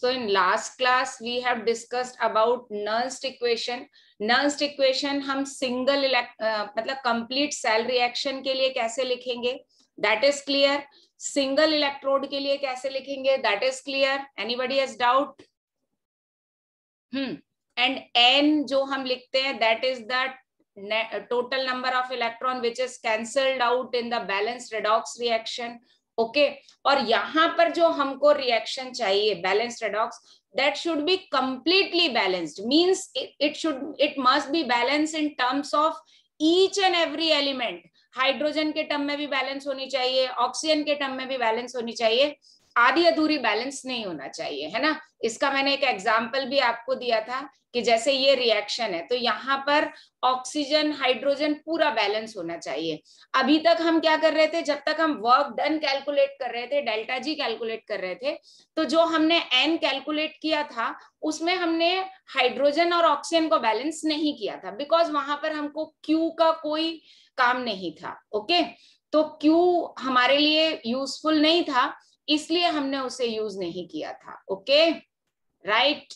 So in last class we have discussed about Nernst equation. Nernst equation हम single मतलब complete cell reaction के लिए कैसे लिखेंगे, that is clear. Single electrode के लिए कैसे लिखेंगे, that is clear. Anybody has doubt? And N जो हम लिखते हैं, that is the total number of electron which is cancelled out in the balanced redox reaction. Okay और यहां पर जो हमको रिएक्शन चाहिए balanced redox, that should be completely balanced, means it must be balanced in terms of each and every element. Hydrogen के term में भी balance होनी चाहिए, ऑक्सीजन के टर्म में भी बैलेंस होनी चाहिए, आधी अधूरी बैलेंस नहीं होना चाहिए, है ना. इसका मैंने एक एग्जांपल भी आपको दिया था कि जैसे ये रिएक्शन है तो यहाँ पर ऑक्सीजन हाइड्रोजन पूरा बैलेंस होना चाहिए. अभी तक हम क्या कर रहे थे, जब तक हम वर्क डन कैलकुलेट कर रहे थे, डेल्टा जी कैलकुलेट कर रहे थे, तो जो हमने एन कैलकुलेट किया था उसमें हमने हाइड्रोजन और ऑक्सीजन को बैलेंस नहीं किया था, बिकॉज वहां पर हमको क्यू का कोई काम नहीं था. ओके तो क्यू हमारे लिए यूजफुल नहीं था, इसलिए हमने उसे यूज नहीं किया था. ओके राइट,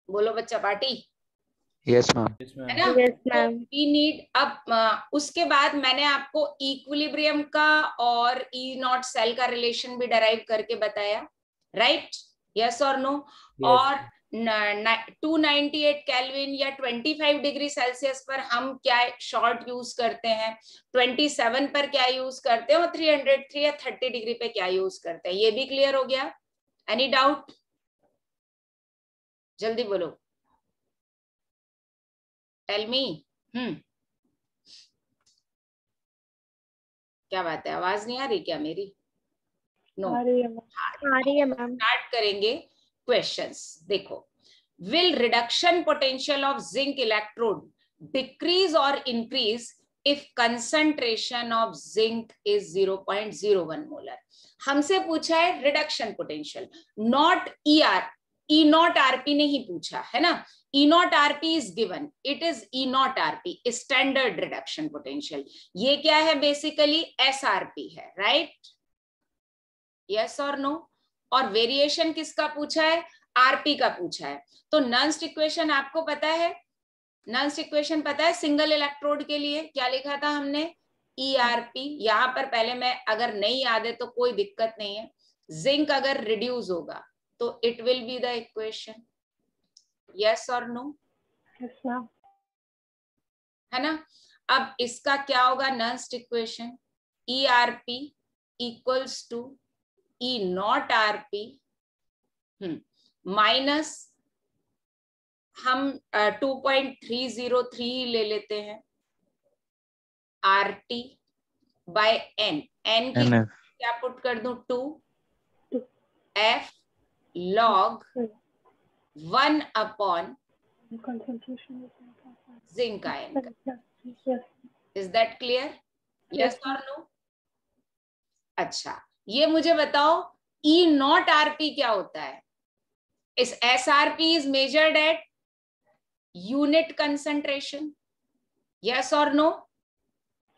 बोलो बच्चा पार्टी. Yes ma'am. है ना. तो वी नीड. अब उसके बाद मैंने आपको इक्विलिब्रियम का और ई नॉट सेल का रिलेशन भी डराइव करके बताया, राइट. यस और नो. और 298 केल्विन या 25 डिग्री सेल्सियस पर हम क्या शॉर्ट यूज करते हैं, 27 पर क्या यूज करते हैं, और 303 या 30 डिग्री पे क्या यूज करते हैं. ये भी क्लियर हो गया. एनी डाउट, जल्दी बोलो, टेल मी. क्या बात है, आवाज नहीं आ रही क्या मेरी? नो आ रही है मैम. स्टार्ट करेंगे क्वेश्चंस. देखो, will reduction potential of zinc electrode decrease or increase if concentration of zinc is 0.01 molar. हमसे पूछा है reduction potential, not E naught RP नहीं पूछा है ना. E naught RP is given, it is E naught RP standard reduction potential. ये क्या है, बेसिकली एसआरपी है, राइट. यस और नो. और वेरिएशन किसका पूछा है, आरपी का पूछा है. तो नर्न्स्ट इक्वेशन आपको पता है, नर्न्स्ट इक्वेशन पता है सिंगल इलेक्ट्रोड के लिए क्या लिखा था हमने, ईआरपी. यहां पर पहले मैं, अगर नहीं याद है तो कोई दिक्कत नहीं है, जिंक अगर रिड्यूस होगा तो it will be the equation. Yes और नो, है ना. अब इसका क्या होगा, Nernst equation ERP equals to E naught RP minus हम 2.303 ले लेते हैं RT बाय N. N की क्या पुट कर दूं, 2 F log 1 upon zinc ion. Is that clear? Yes और नो. अच्छा, ये मुझे बताओ ई नॉट आरपी क्या होता है. इस SRP is measured at unit concentration. Yes or no?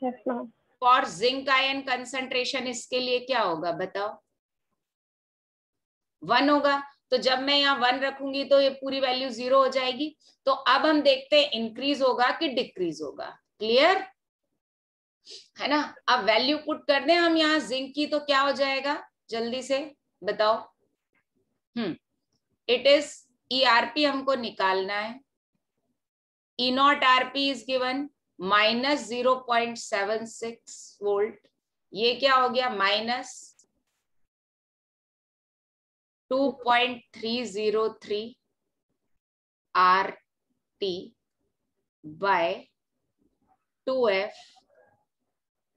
Yes ma'am. For zinc ion concentration इसके लिए क्या होगा बताओ, 1 होगा. तो जब मैं यहाँ 1 रखूंगी तो ये पूरी वैल्यू 0 हो जाएगी. तो अब हम देखते हैं इंक्रीज होगा कि डिक्रीज होगा. क्लियर है ना. अब वैल्यू पुट कर दें हम यहाँ जिंक की, तो क्या हो जाएगा, जल्दी से बताओ. इट इज ERP हमको निकालना है. E naught RP is given minus 0.76 volt. ये क्या हो गया, minus 2.303 RT by 2F,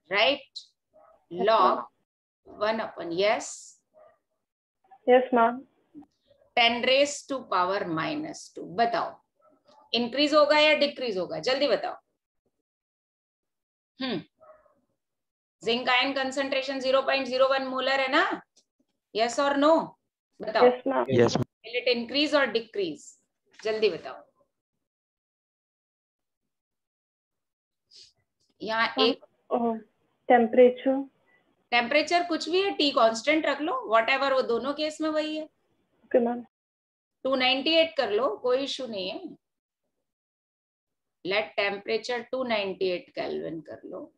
right, log 1 upon. Yes yes ma'am. 10 raise to power -2. बताओ इंक्रीज होगा या डिक्रीज होगा, जल्दी बताओ. जिंक आयन कंसंट्रेशन 0.01 मोलर है ना. यस और नो, बताओ. यस. विल इट इंक्रीज और डिक्रीज, जल्दी बताओ. यहाँ एक टेम्परेचर कुछ भी है, T कांस्टेंट रख लो, व्हाटएवर, वो दोनों केस में वही है. Okay ma'am. 298 कर लो, कोई इशू नहीं है। लेट टेम्परेचर 298 केल्विन कर लो।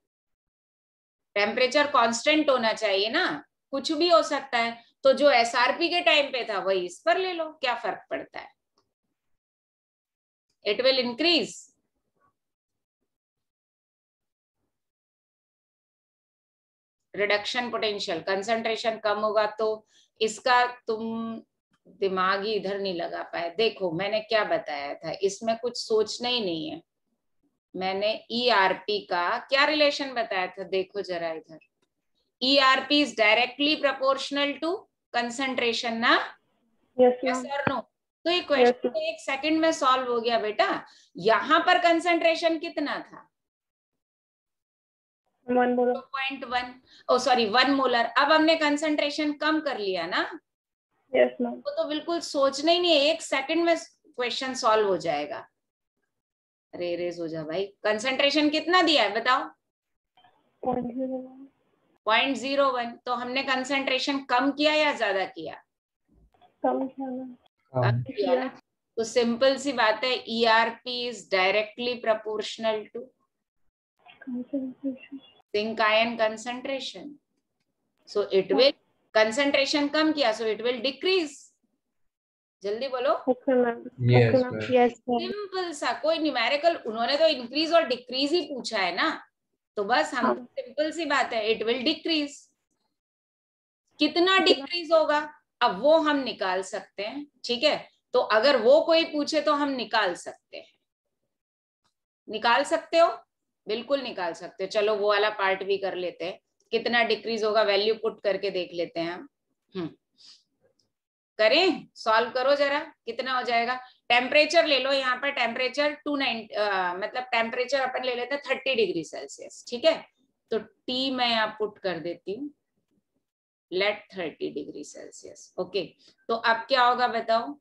टेम्परेचर कांस्टेंट होना चाहिए ना, कुछ भी हो सकता है। तो जो एसआरपी के टाइम पे था वही इस पर ले लो, क्या फर्क पड़ता है। It will increase. Reduction potential, concentration कम होगा तो इसका तुम दिमाग ही इधर नहीं लगा पाए। देखो मैंने क्या बताया था, इसमें कुछ सोचना ही नहीं है। मैंने ईआरपी का क्या रिलेशन बताया था, देखो जरा इधर। ERP is directly proportional to concentration ना। Yes yes ma'am. और नो। तो ये क्वेश्चन तो 1 सेकंड में सॉल्व हो गया बेटा। यहां पर कंसंट्रेशन कितना था? 1 मोलर। 0.1, ओ सॉरी 1 मोलर। अब हमने कंसंट्रेशन कम कर लिया ना। Yes ma'am. वो तो बिल्कुल सोचना ही नहीं है, 1 सेकंड में क्वेश्चन सॉल्व हो जाएगा। अरे रेज हो जा भाई। कंसंट्रेशन कितना दिया है बताओ? 0.01। तो हमने कंसंट्रेशन कम किया या ज्यादा किया? कम किया मैम। कम किया ना। तो सिंपल सी बात है, ERP is directly proportional to zinc ion concentration. So it will, concentration कम किया सो इट विल डिक्रीज। जल्दी बोलो। Okay ma'am. Yes ma'am. Yes ma'am. Simple सा, कोई न्यूमेरिकल, उन्होंने तो इंक्रीज और डिक्रीज ही पूछा है ना। तो बस हम सिंपल सी बात है, इट विल डिक्रीज। कितना डिक्रीज होगा अब वो हम निकाल सकते हैं, ठीक है। तो अगर वो कोई पूछे तो हम निकाल सकते हैं। निकाल सकते हो? बिल्कुल निकाल सकते हो। चलो वो वाला पार्ट भी कर लेते हैं। कितना डिक्रीज होगा, वैल्यू पुट करके देख लेते हैं हम। करें, सॉल्व करो जरा, कितना हो जाएगा। टेम्परेचर ले लो, यहाँ पर टेम्परेचर 290 मतलब टेम्परेचर अपन ले लेते हैं 30 डिग्री सेल्सियस, ठीक है। तो टी मैं यहाँ पुट कर देती हूँ, लेट 30 डिग्री सेल्सियस। ओके, तो अब क्या होगा बताओ।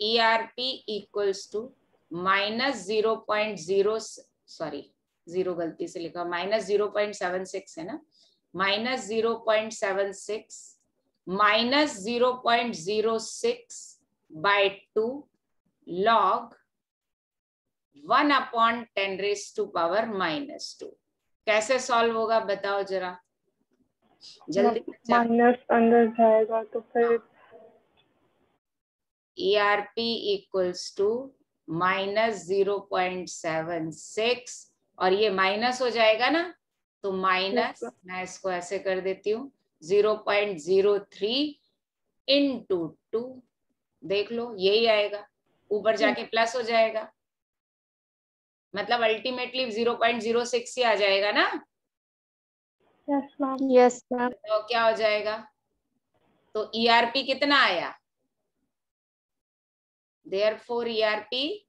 ERP इक्वल्स टू -0.0, सॉरी 0 गलती से लिखा, -0.76 है ना। -0.76 -0.06 by 2 log 1/10⁻²। कैसे सॉल्व होगा बताओ जरा जल्दी। माइनस अंदर जाएगा तो फिर ERP इक्वल्स टू -0.76 और ये माइनस हो जाएगा ना, तो माइनस, मैं इसको ऐसे कर देती हूँ, 0.03 इंटू 2। देख लो यही आएगा, ऊपर जाके प्लस हो जाएगा, मतलब अल्टीमेटली 0.06 ही आ जाएगा ना। Yes ma'am. Yes ma'am. तो क्या हो जाएगा, तो ERP कितना आया, देयरफॉर ERP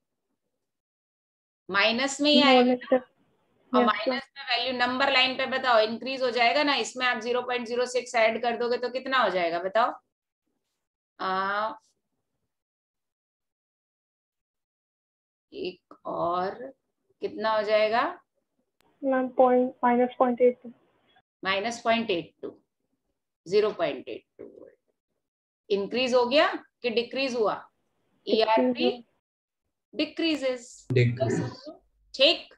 माइनस में ही आएगा। और माइनस में वैल्यू नंबर लाइन पे बताओ इंक्रीज हो जाएगा ना, इसमें आप 0.06 ऐड कर दोगे तो कितना हो जाएगा बताओ। एक और कितना हो जाएगा, -0.82 0.82 इंक्रीज हो गया कि डिक्रीज हुआ। ERP decreases. ठीक,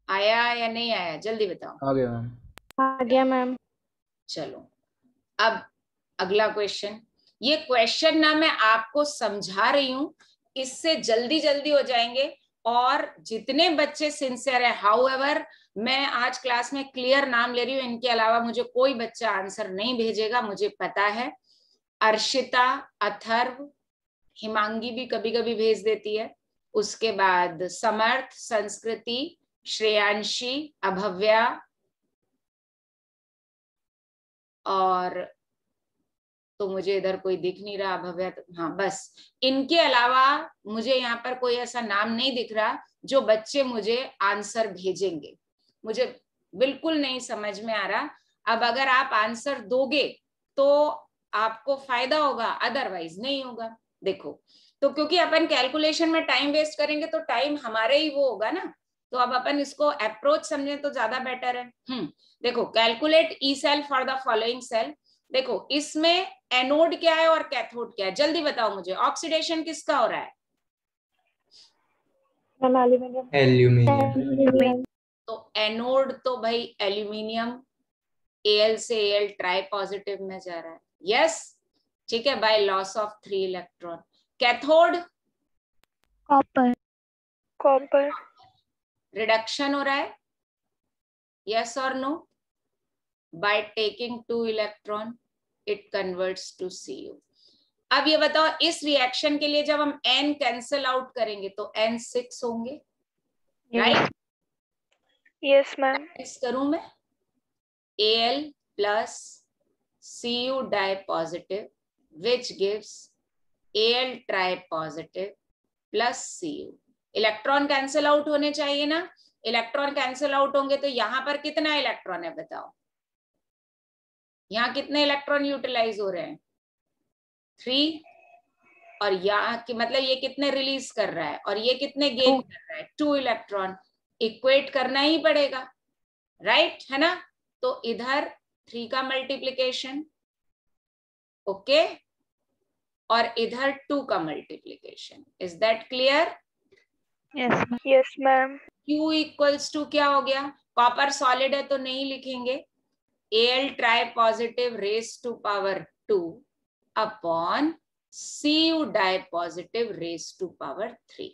आया या नहीं आया जल्दी बताओ। आ गया मैम। आ गया मैम। चलो अब अगला क्वेश्चन। ये क्वेश्चन ना मैं आपको समझा रही हूं, इससे जल्दी जल्दी हो जाएंगे। और जितने बच्चे सिंसियर है, हाउएवर मैं आज क्लास में क्लियर नाम ले रही हूँ, इनके अलावा मुझे कोई बच्चा आंसर नहीं भेजेगा, मुझे पता है। अर्शिता, अथर्व, हिमांगी भी कभी कभी भेज देती है, उसके बाद समर्थ, संस्कृति, श्रेयांशी, अभव्या, और तो मुझे इधर कोई दिख नहीं रहा भव्या, हाँ बस। इनके अलावा मुझे यहाँ पर कोई ऐसा नाम नहीं दिख रहा जो बच्चे मुझे आंसर भेजेंगे। मुझे बिल्कुल नहीं समझ में आ रहा। अब अगर आप आंसर दोगे तो आपको फायदा होगा, अदरवाइज नहीं होगा। देखो, तो क्योंकि अपन कैलकुलेशन में टाइम वेस्ट करेंगे तो टाइम हमारे ही वो होगा ना, तो अब अपन इसको अप्रोच समझे तो ज्यादा बेटर है। देखो, calculate E cell for the following cell. देखो इसमें एनोड क्या है और कैथोड क्या है, जल्दी बताओ मुझे। ऑक्सीडेशन किसका हो रहा है? एल्यूमिनियम। तो एनोड तो भाई एल्यूमिनियम, Al से Al ट्राई पॉजिटिव में जा रहा है, यस ठीक है, by loss of 3 electron. Cathode copper. Reduction हो रहा है, यस और no? By taking 2 electron it converts to Cu। अब ये बताओ इस रिएक्शन के लिए जब हम N कैंसल आउट करेंगे तो N6 होंगे, राइट? Yes ma'am. करूं मैं Al plus Cu die positive which gives Al tri positive plus Cu। Electron cancel out होने चाहिए ना, इलेक्ट्रॉन कैंसिल आउट होंगे तो यहां पर कितना इलेक्ट्रॉन है बताओ, यहाँ कितने इलेक्ट्रॉन यूटिलाइज हो रहे हैं? 3। और यहाँ की मतलब ये कितने रिलीज कर रहा है और ये कितने गेन कर रहा है? 2 इलेक्ट्रॉन। इक्वेट करना ही पड़ेगा, राइट है ना? तो इधर 3 का मल्टीप्लीकेशन, ओके, और इधर 2 का multiplication. Is that clear? Yes ma'am. Q equals to क्या हो गया? कॉपर सॉलिड है तो नहीं लिखेंगे, Al tri positive raise to power 2 upon Cu di positive raise to power 3।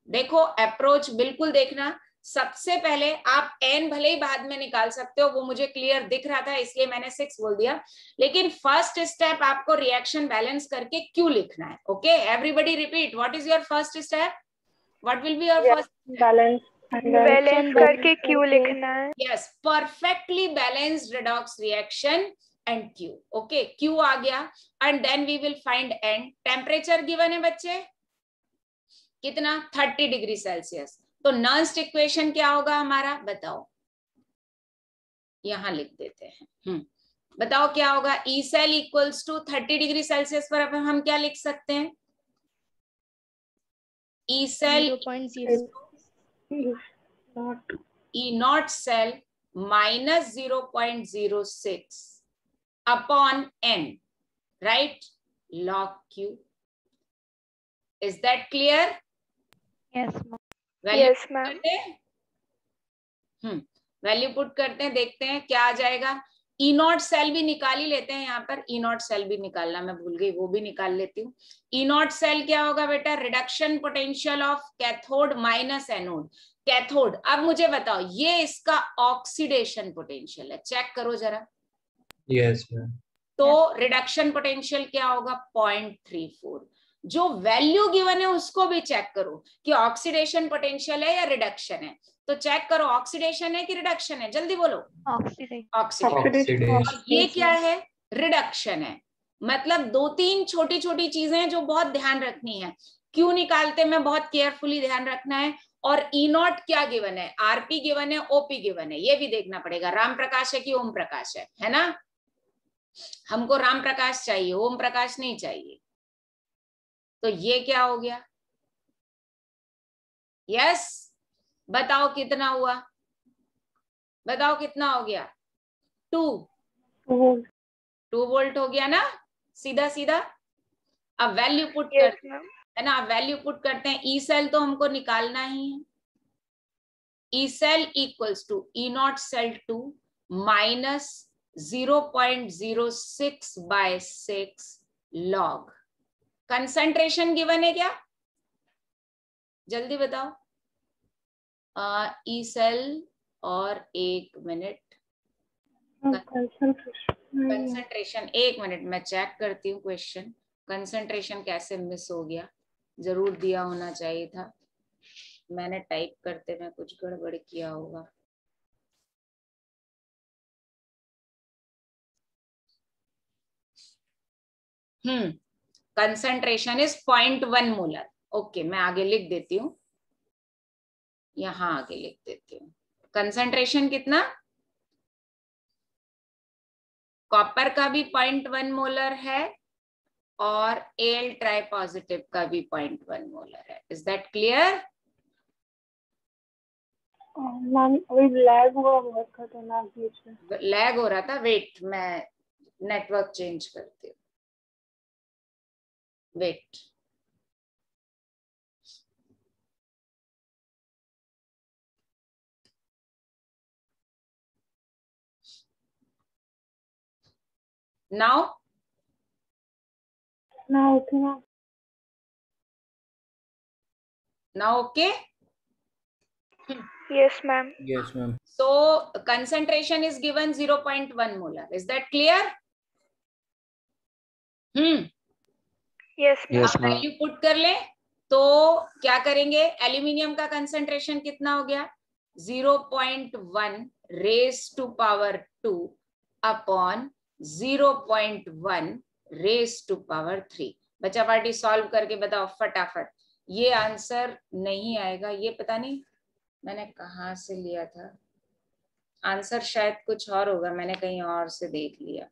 देखो अप्रोच बिल्कुल देखना, सबसे पहले आप n भले ही बाद में निकाल सकते हो, वो मुझे क्लियर दिख रहा था इसलिए मैंने 6 बोल दिया, लेकिन फर्स्ट स्टेप आपको रिएक्शन बैलेंस करके Q लिखना है। Okay everybody repeat, what is your first step? What will be your first? Balance करके Q लिखना है। Yes, perfectly balanced redox reaction and Q। Okay Q आ गया and then we will find N। Temperature given है बच्चे कितना? 30 degree Celsius. तो Nernst equation क्या होगा हमारा बताओ, यहां लिख देते हैं। बताओ क्या होगा? E cell equals to 30 degree Celsius पर अब हम क्या लिख सकते हैं? E cell E naught cell minus 0.06 upon N, right? Log Q. Is that clear? Yes, Yes, ma'am. Value put करते हैं, देखते हैं क्या आ जाएगा। ई नॉट सेल भी निकाल ही लेते हैं, यहाँ पर ई नॉट सेल भी निकालना मैं भूल गई, वो भी निकाल लेती हूँ। ई नॉट सेल क्या होगा बेटा? Reduction potential of cathode minus anode. Cathode, अब मुझे बताओ ये इसका ऑक्सीडेशन पोटेंशियल है, चेक करो जरा। Yes ma'am. तो रिडक्शन पोटेंशियल क्या होगा? 0.34। जो वैल्यू गिवन है उसको भी चेक करो कि ऑक्सीडेशन पोटेंशियल है या रिडक्शन है। तो चेक करो ऑक्सीडेशन है कि रिडक्शन है, जल्दी बोलो। ऑक्सीडेशन। ये क्या है? रिडक्शन है। मतलब 2-3 छोटी छोटी चीजें जो बहुत ध्यान रखनी है। क्यों निकालते में बहुत केयरफुली ध्यान रखना है। और ई नॉट क्या गिवन है? आरपी गिवन है, ओपी गिवन है, ये भी देखना पड़ेगा। राम प्रकाश है कि ओम प्रकाश है ना? हमको राम प्रकाश चाहिए, ओम प्रकाश नहीं चाहिए। तो ये क्या हो गया? यस, बताओ कितना हुआ? बताओ कितना हो गया? 2 वोल्ट हो गया ना, सीधा सीधा। अब वैल्यू पुट करते हैं, है ना? वैल्यू पुट करते हैं। ई सेल तो हमको निकालना ही है। E cell equals to E naught cell 2 minus 0.06 by 6 log। Concentration given है क्या? जल्दी बताओ। ई सेल और 1 मिनट कंसंट्रेशन, 1 मिनट मैं चेक करती हूँ क्वेश्चन। कंसंट्रेशन कैसे मिस हो गया? जरूर दिया होना चाहिए था, मैंने टाइप करते में कुछ गड़बड़ किया होगा। Concentration is 0.1 molar. ओके मैं आगे लिख देती हूँ, यहां आगे लिख देती हूँ। कंसंट्रेशन कितना? कॉपर का भी 0.1 मोलर है और Al ट्राई पॉजिटिव का भी 0.1 मोलर है। Is that clear? मैम अभी लैग हुआ बहुत खतरनाक बीच में। लैग हो रहा था, वेट मैं नेटवर्क चेंज करती हूँ, wait. Now okay. Yes, ma'am. Yes, ma'am. So concentration is given 0.1 molar. Is that clear? Yes, ma'am. Yes, ma'am. Value put कर ले तो क्या करेंगे, एल्यूमिनियम का कंसंट्रेशन कितना हो गया 0.1 raise to power 2 upon 0.1 raise to power 3। बच्चा पार्टी सॉल्व करके बताओ फटाफट। ये आंसर नहीं आएगा, ये पता नहीं मैंने कहाँ से लिया था आंसर, शायद कुछ और होगा, मैंने कहीं और से देख लिया।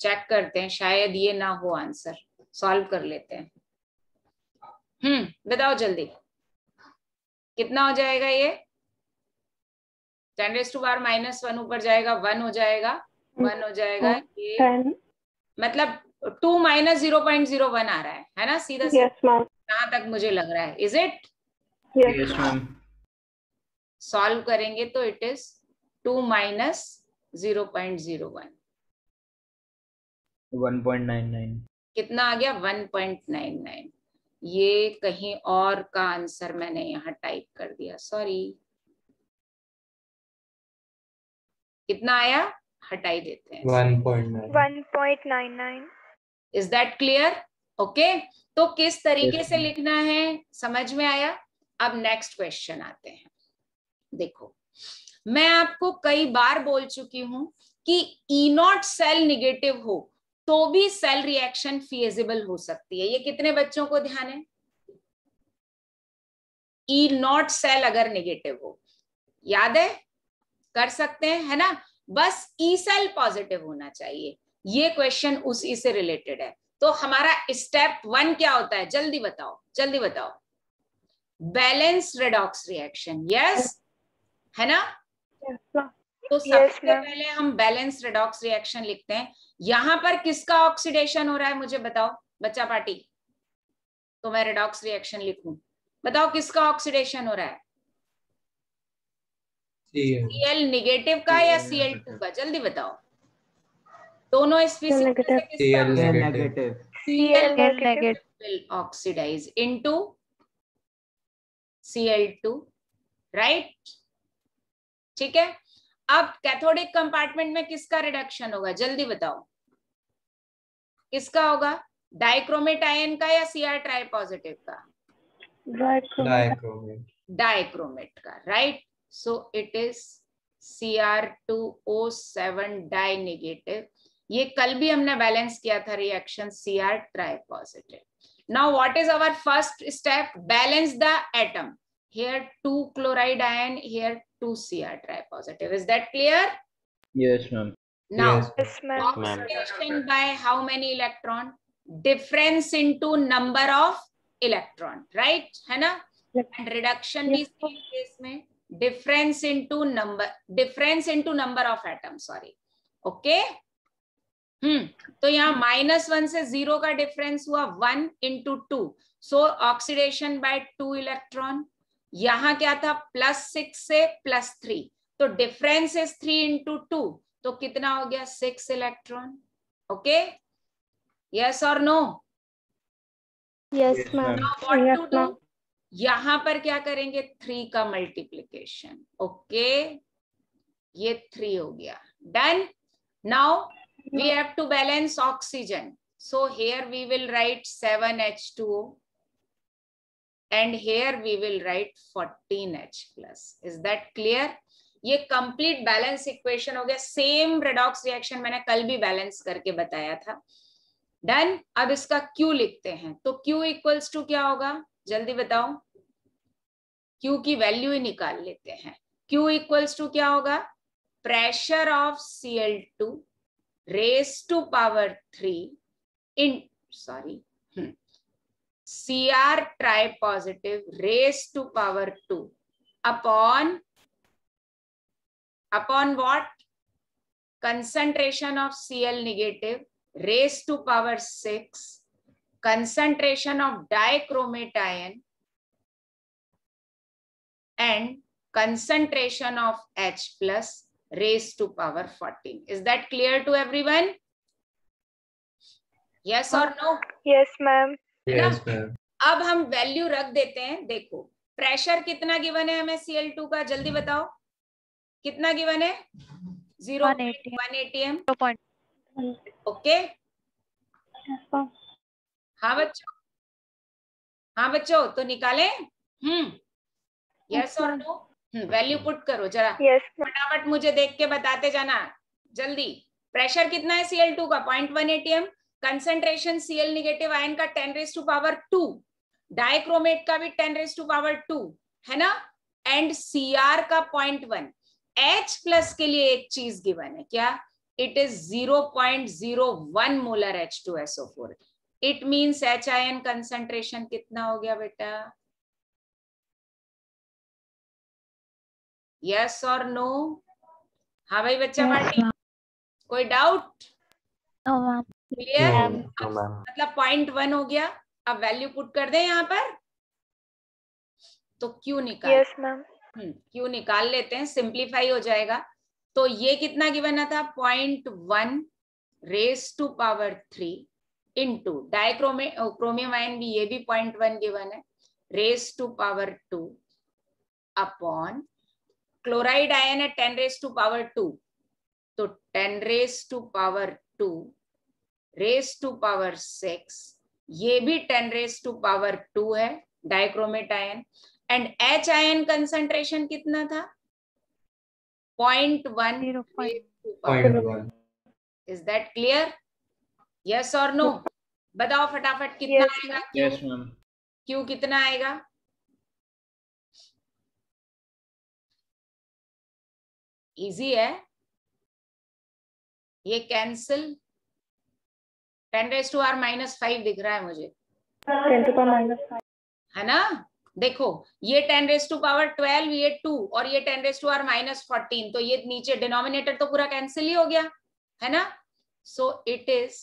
चेक करते हैं, शायद ये ना हो आंसर, सॉल्व कर लेते हैं। बताओ जल्दी कितना हो जाएगा ये 10⁻⁻1 ऊपर जाएगा 1 हो जाएगा 1 हो जाएगा ये मतलब 2 - 0.01 आ रहा है ना सीधा सीधा। कहाँ तक मुझे लग रहा है, is it? Yes, ma'am. Solve करेंगे तो इट इज 2 - 0.01 1.99. कितना आ गया 1.99। ये कहीं और का आंसर मैंने यहाँ टाइप कर दिया, सॉरी। कितना आया, हटाई देते हैं 1.99. Is that clear? ओके, तो किस तरीके से लिखना है समझ में आया। अब नेक्स्ट क्वेश्चन आते हैं। देखो मैं आपको कई बार बोल चुकी हूं कि E0 सेल निगेटिव हो तो भी सेल रिएक्शन फिजिबल हो सकती है। ये कितने बच्चों को ध्यान है? E0 सेल अगर निगेटिव हो, याद है, कर सकते हैं, है ना। बस E सेल पॉजिटिव होना चाहिए। ये क्वेश्चन उसी से रिलेटेड है। तो हमारा स्टेप 1 क्या होता है, जल्दी बताओ जल्दी बताओ। बैलेंस रेडॉक्स रिएक्शन, यस है ना। तो सबसे पहले हम बैलेंस रेडॉक्स रिएक्शन लिखते हैं। यहां पर किसका ऑक्सीडेशन हो रहा है मुझे बताओ बच्चा पार्टी, तो मैं रेडॉक्स रिएक्शन लिखूं। बताओ किसका ऑक्सीडेशन हो रहा है, Cl निगेटिव का या Cl2 का, जल्दी बताओ। दोनों स्पीशीज में से किसका negative. Cl negative will oxidize into Cl2, right. ठीक है, अब कैथोडिक कंपार्टमेंट में किसका रिडक्शन होगा जल्दी बताओ, किसका होगा, डाइक्रोमेट आयन का या Cr ट्राई पॉजिटिव का? डाइक्रोमेट का, right. So it is Cr2O7 di negative. ये कल भी हमने बैलेंस किया था reaction Cr tri positive. Now what is our first step, balance the atom. Here 2 chloride ion, here 2 Cr tri positive. Is that clear? Yes, ma'am. Now, Yes, ma'am. oxidation by how many electron? Difference into number of electron, right? है ना? And reduction भी same case में difference into number of atoms. Sorry. Okay? तो यहाँ -1 से 0 का difference हुआ 1 into 2. So oxidation by 2 electron. यहां क्या था +6 से +3, तो डिफरेंस इज 3 into 2, तो कितना हो गया 6 इलेक्ट्रॉन। ओके, यस और no? Yes, ma'am. What to do, यहां पर क्या करेंगे 3 का मल्टीप्लीकेशन। ओके, ये 3 हो गया, done. Now we have to balance oxygen, so here we will write 7H2O and here we will write 14H plus. Is that clear? ये complete balance equation हो गया। सेम रेडॉक्स रिएक्शन मैंने कल भी balance करके बताया था। डन। अब इसका Q लिखते हैं, तो Q इक्वल्स टू क्या होगा जल्दी बताओ, Q की वैल्यू ही निकाल लेते हैं। Q इक्वल्स टू क्या होगा, pressure of Cl2 raise to power 3 in Cr tri positive raised to power 2 upon what? concentration of Cl negative raised to power 6, concentration of dichromate ion, and concentration of H plus raised to power 14. Is that clear to everyone? Yes or no? Yes, ma'am. Yes, ma'am. अब हम value रख देते हैं. देखो pressure कितना given है हमें Cl2 का, जल्दी बताओ कितना गिवन है? 0.1 atm. ओके. हाँ बच्चों तो निकाले. यस और नो? वैल्यू पुट करो जरा. Yes, ma'am. फटाफट मुझे देख के बताते जाना जल्दी. प्रेशर कितना है Cl2 का? 0.1 atm. Concentration Cl negative ion का 10 रेज टू पावर 2, डाइक्रोमेट का भी 10 रेज टू पावर 2 है ना, एंड Cr का 0.1. H प्लस के लिए एक चीज गिवन है, क्या? It is 0.01 molar H2SO4. It means H ion concentration कितना हो गया बेटा? यस और नो? हाँ भाई बच्चा पार्टी, कोई डाउट? क्लियर? मतलब 0.1 हो गया. अब वैल्यू पुट कर दें यहाँ पर, तो क्यू निकाल. Yes, ma'am. क्यू निकाल लेते हैं, सिंप्लीफाई हो जाएगा. तो ये कितना गिवन था? 0.1 raise to power 3 into chromium ion भी, ये भी 0.1 गिवन है, raise to power 2 upon chloride ion है 10 रेज टू पावर 2, तो 10 raise to power 2 raise to power 6, ये भी 10 रेज टू पावर 2 है dichromate ion. And H ion concentration कितना था? 0.1. Is that clear? यस और नो? बताओ फटाफट कितना आएगा? Yes ma'am. क्यू कितना आएगा? इजी है ये, कैंसिल. 10 रेज टू आर -5 दिख रहा है मुझे, 10 to power -5 है ना? देखो ये 10 रेज टू पावर 12, ये 2 और ये 10 रेज टू आर -14, तो ये नीचे डिनोमिनेटर तो पूरा कैंसिल ही हो गया है ना. So it is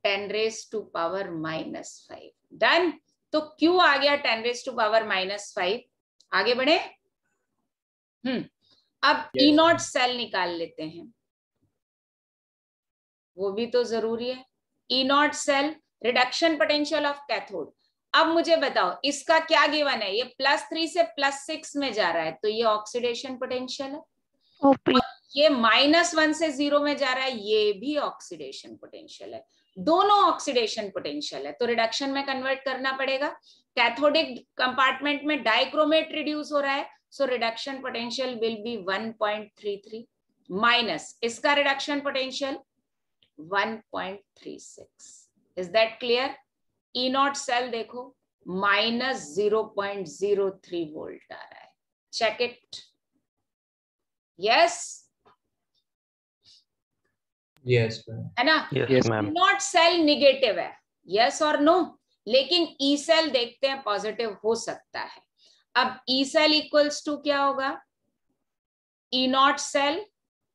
10 raise to power -5. Done. तो क्यू आ गया 10 रेज टू पावर -5. आगे बढ़े. अब ई नॉट सेल निकाल लेते हैं, वो भी तो जरूरी है. E naught cell, reduction potential of cathode. अब मुझे बताओ इसका क्या गिवन है? ये +3 से +6 में जा रहा है, तो ये ऑक्सीडेशन पोटेंशियल है. ये -1 से 0 में जा रहा है, ये भी ऑक्सीडेशन पोटेंशियल है. दोनों ऑक्सीडेशन पोटेंशियल है, तो रिडक्शन में कन्वर्ट करना पड़ेगा. कैथोडिक कंपार्टमेंट में डाइक्रोमेट रिड्यूस हो रहा है, so reduction potential will be 1.33 minus इसका reduction potential 1.36. Is that clear? E naught cell देखो -0.03 वोल्ट आ रहा है. Check it. यस यस है ना? Yes ma'am. Naught cell negative है, यस और नो? लेकिन ई सेल देखते हैं पॉजिटिव हो सकता है. अब ई सेल इक्वल्स टू क्या होगा? ई नॉट सेल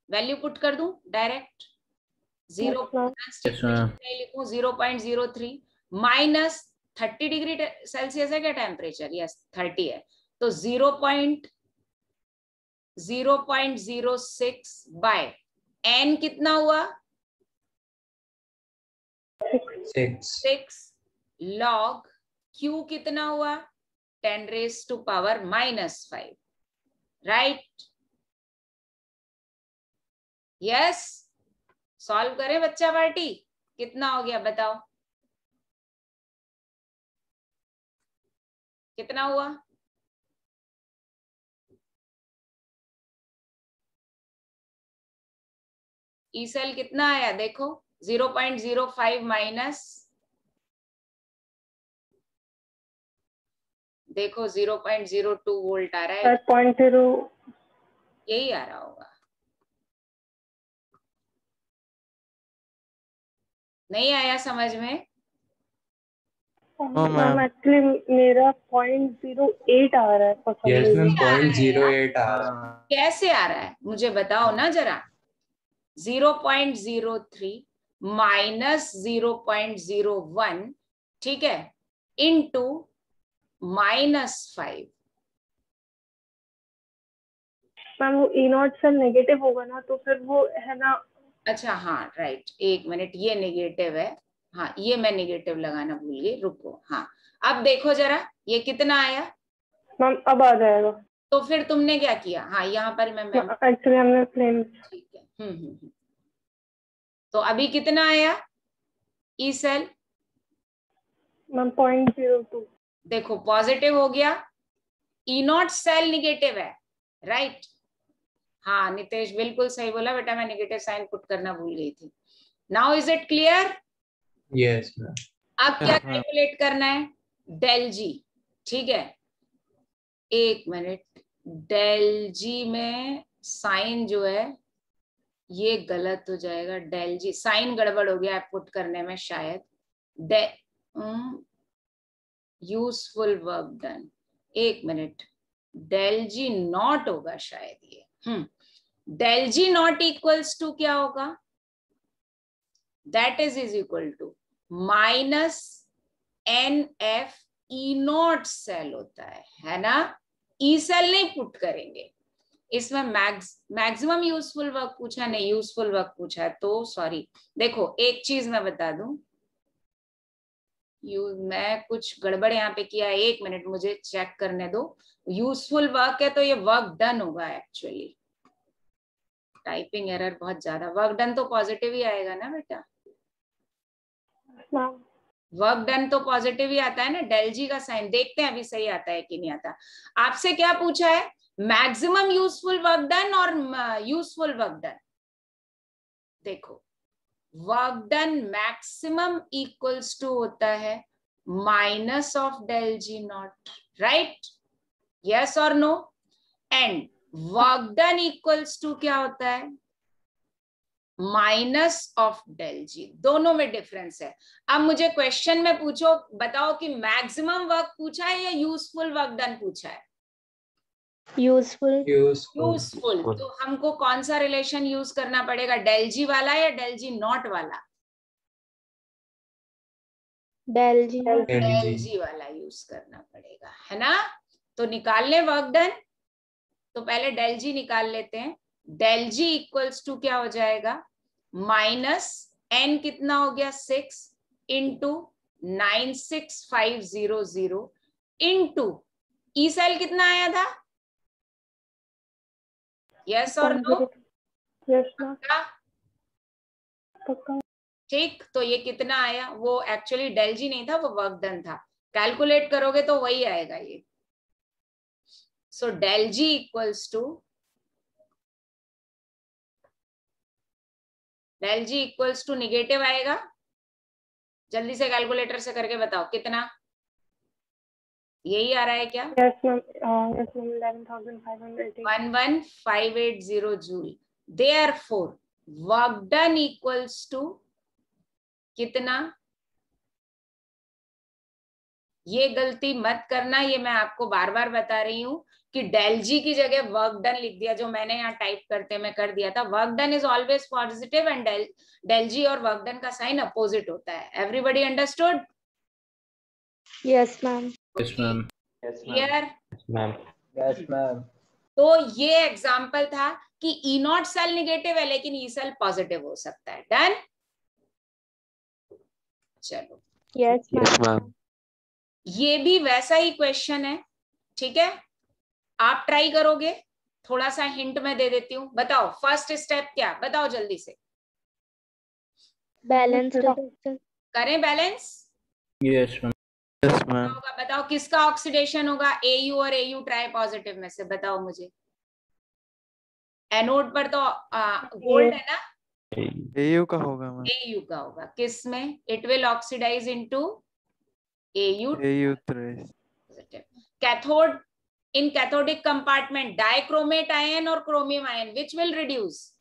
वैल्यू पुट कर दूं डायरेक्ट. 0.03 माइनस 30 डिग्री सेल्सियस है क्या टेम्परेचर? यस 30 है, तो 0.06 बाय n कितना हुआ? 6 log q कितना हुआ? 10 raise to power -5. Right? Yes. Solve करें बच्चा पार्टी, कितना हो गया बताओ? कितना हुआ? ई सेल कितना आया देखो? 0.05 माइनस, देखो 0.02 वोल्ट आ रहा है. 5.0 यही आ रहा होगा. नहीं आया समझ में? मैम एक्चुअली मेरा 0.08 आ रहा है. यस मैम 0.08 आ रहा है. कैसे आ रहा है मुझे बताओ ना जरा. 0.03 माइनस 0.01, ठीक है, इंटू -5। मैम वो E0 सेल नेगेटिव होगा ना, तो फिर वो है ना। अच्छा हाँ राइट, एक मिनट, ये नेगेटिव है, हाँ ये मैं नेगेटिव लगाना भूल गई, रुको। हाँ अब देखो जरा, ये कितना आया मैम अब आ जाएगा। तो फिर तुमने क्या किया, हाँ यहाँ पर मैं एक्चुअली हमने प्लेन। ठीक है। तो अभी कितना आया ई सेल? मैम 0.02। देखो पॉजिटिव हो गया, E0 सेल निगेटिव है, राइट। हाँ नितेश बिल्कुल सही बोला बेटा, मैं नेगेटिव साइन पुट करना भूल गई थी। Now is it clear? Yes, ma'am. अब क्या कैलकुलेट करना है? डेल जी, ठीक है, एक मिनट, डेल जी में साइन जो है ये गलत हो जाएगा, डेल जी साइन गड़बड़ हो गया पुट करने में शायद। यूजफुल वर्क डन, एक मिनट, डेल जी नॉट होगा शायद ये। Del G naught equals to क्या होगा? That is equal to minus NF E0 cell होता है ना, ई सेल नहीं पुट करेंगे इसमें। मैक्सिमम यूजफुल वर्क पूछा नहीं, यूजफुल वर्क पूछा है तो सॉरी। देखो एक चीज मैं बता दूं, मैं कुछ गड़बड़ यहाँ पे किया है, एक मिनट मुझे चेक करने दो। यूजफुल वर्क है तो ये वर्क डन होगा एक्चुअली, टाइपिंग एरर बहुत ज्यादा। वर्क डन तो पॉजिटिव ही आएगा ना बेटा, वर्क डन तो पॉजिटिव ही आता है ना। डेल जी का साइन देखते हैं अभी सही आता है कि नहीं आता। आपसे क्या पूछा है, मैक्सिमम यूजफुल वर्क डन और यूजफुल वर्क डन? देखो work done maximum equals to होता है minus of del G naught, right, yes और no? And work done equals to क्या होता है? Minus of del G. दोनों में डिफरेंस है। अब मुझे क्वेश्चन में पूछो, बताओ कि मैक्सिमम वर्क पूछा है या यूजफुल वर्क डन पूछा है? यूजफुल। यूजफुल। तो हमको कौन सा रिलेशन यूज करना पड़ेगा, डेल जी वाला या डेल जी नॉट वाला? डेल जी। डेल जी वाला यूज करना पड़ेगा, है ना। तो निकाल ले वर्क डन, तो पहले डेल जी निकाल लेते हैं। डेल जी इक्वल्स टू क्या हो जाएगा? माइनस एन कितना हो गया 6 इंटू 96500 इंटू ई सेल कितना आया था? यस और नो? Yes ma'am. ठीक, तो ये कितना आया? वो एक्चुअली डेल जी नहीं था, वो वर्क डन था। कैलकुलेट करोगे तो वही आएगा ये। So del G equals to, del G equals to negative आएगा। जल्दी से कैलकुलेटर से करके बताओ कितना, यही आ रहा है क्या? Yes ma'am. Yes ma'am 11,580। 11580 joule. Therefore work done equals to कितना? ये गलती मत करना, ये मैं आपको बार बार बता रही हूं कि डेल जी की जगह वर्क डन लिख दिया, जो मैंने यहाँ टाइप करते में कर दिया था। Work done is always positive and del G और वर्क डन का साइन अपोजिट होता है। Everybody understood? Yes ma'am. Yes, ma'am. Clear? Yes, ma'am. तो ये एग्जाम्पल था कि ई नॉट सेल निगेटिव है लेकिन ई सेल पॉजिटिव हो सकता है। डन? चलो यस मैम। ये भी वैसा ही क्वेश्चन है, ठीक है, आप ट्राई करोगे? थोड़ा सा हिंट मैं दे देती हूँ, बताओ फर्स्ट स्टेप क्या, बताओ जल्दी से। बैलेंस करें balance? Yes, ma'am. Yes, ma'am. होगा, बताओ किसका ऑक्सीडेशन होगा, एयू और एयू ट्राई पॉजिटिव में से, बताओ मुझे। एनोड पर तो गोल्ड है ना, AU का होगा मैम। एयू का होगा। किस में? It will oxidise into AU. AU3। Cathode, in cathodic compartment dichromate ion or chromium ion, which will reduce?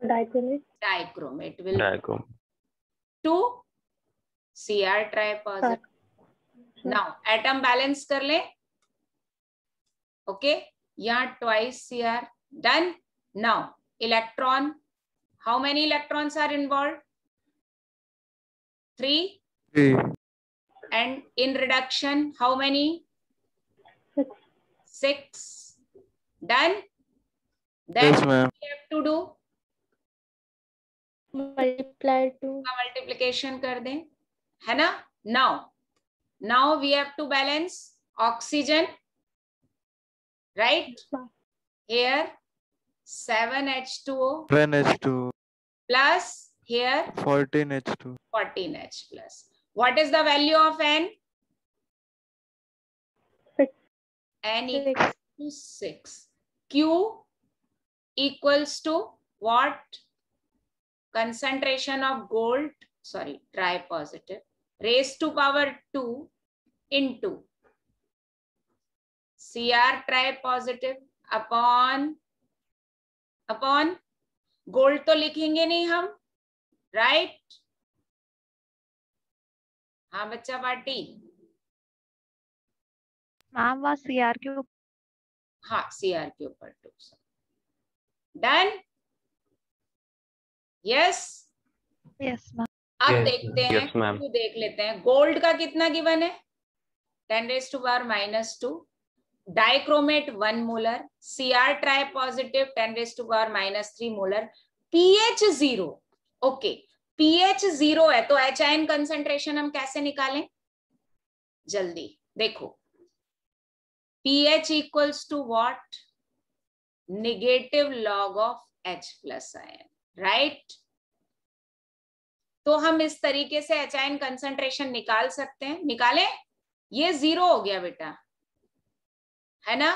Dichromate will to Cr tripositive. Now atom balance कर ले, okay, यहाँ twice Cr, done. Now electron. How many electrons are involved? 3. 3. And in reduction, how many? 6. 6. Done? Then Yes, ma'am. we have to do Multiply 2. multiplication कर दें, है ना? Now we have to balance oxygen, right? Here 7H2O 7H2 plus here 14H2. 14H plus. What is the value of N? 6. N equals to 6. Q equals to what? Concentration of gold, sorry, tripositive, raised to power 2 into Cr tripositive upon gold तो लिखेंगे नहीं हम, right? हाँ बच्चा party, ma'am वहाँ CR के ऊपर, हाँ Cr के ऊपर 2. डन? यस? Yes ma'am. अब Yes, देखते हैं, Yes, ma'am. तो देख लेते हैं गोल्ड का कितना गिवन है, 10⁻⁻². Dichromate 1 molar, Cr tri positive 10⁻³ molar, pH 0. Okay, pH 0 है तो H कंसंट्रेशन हम कैसे निकालें? जल्दी देखो, pH equals to what? Negative log of H plus ion, right? तो हम इस तरीके से H कंसंट्रेशन निकाल सकते हैं. निकालें? ये 0 हो गया बेटा, है ना?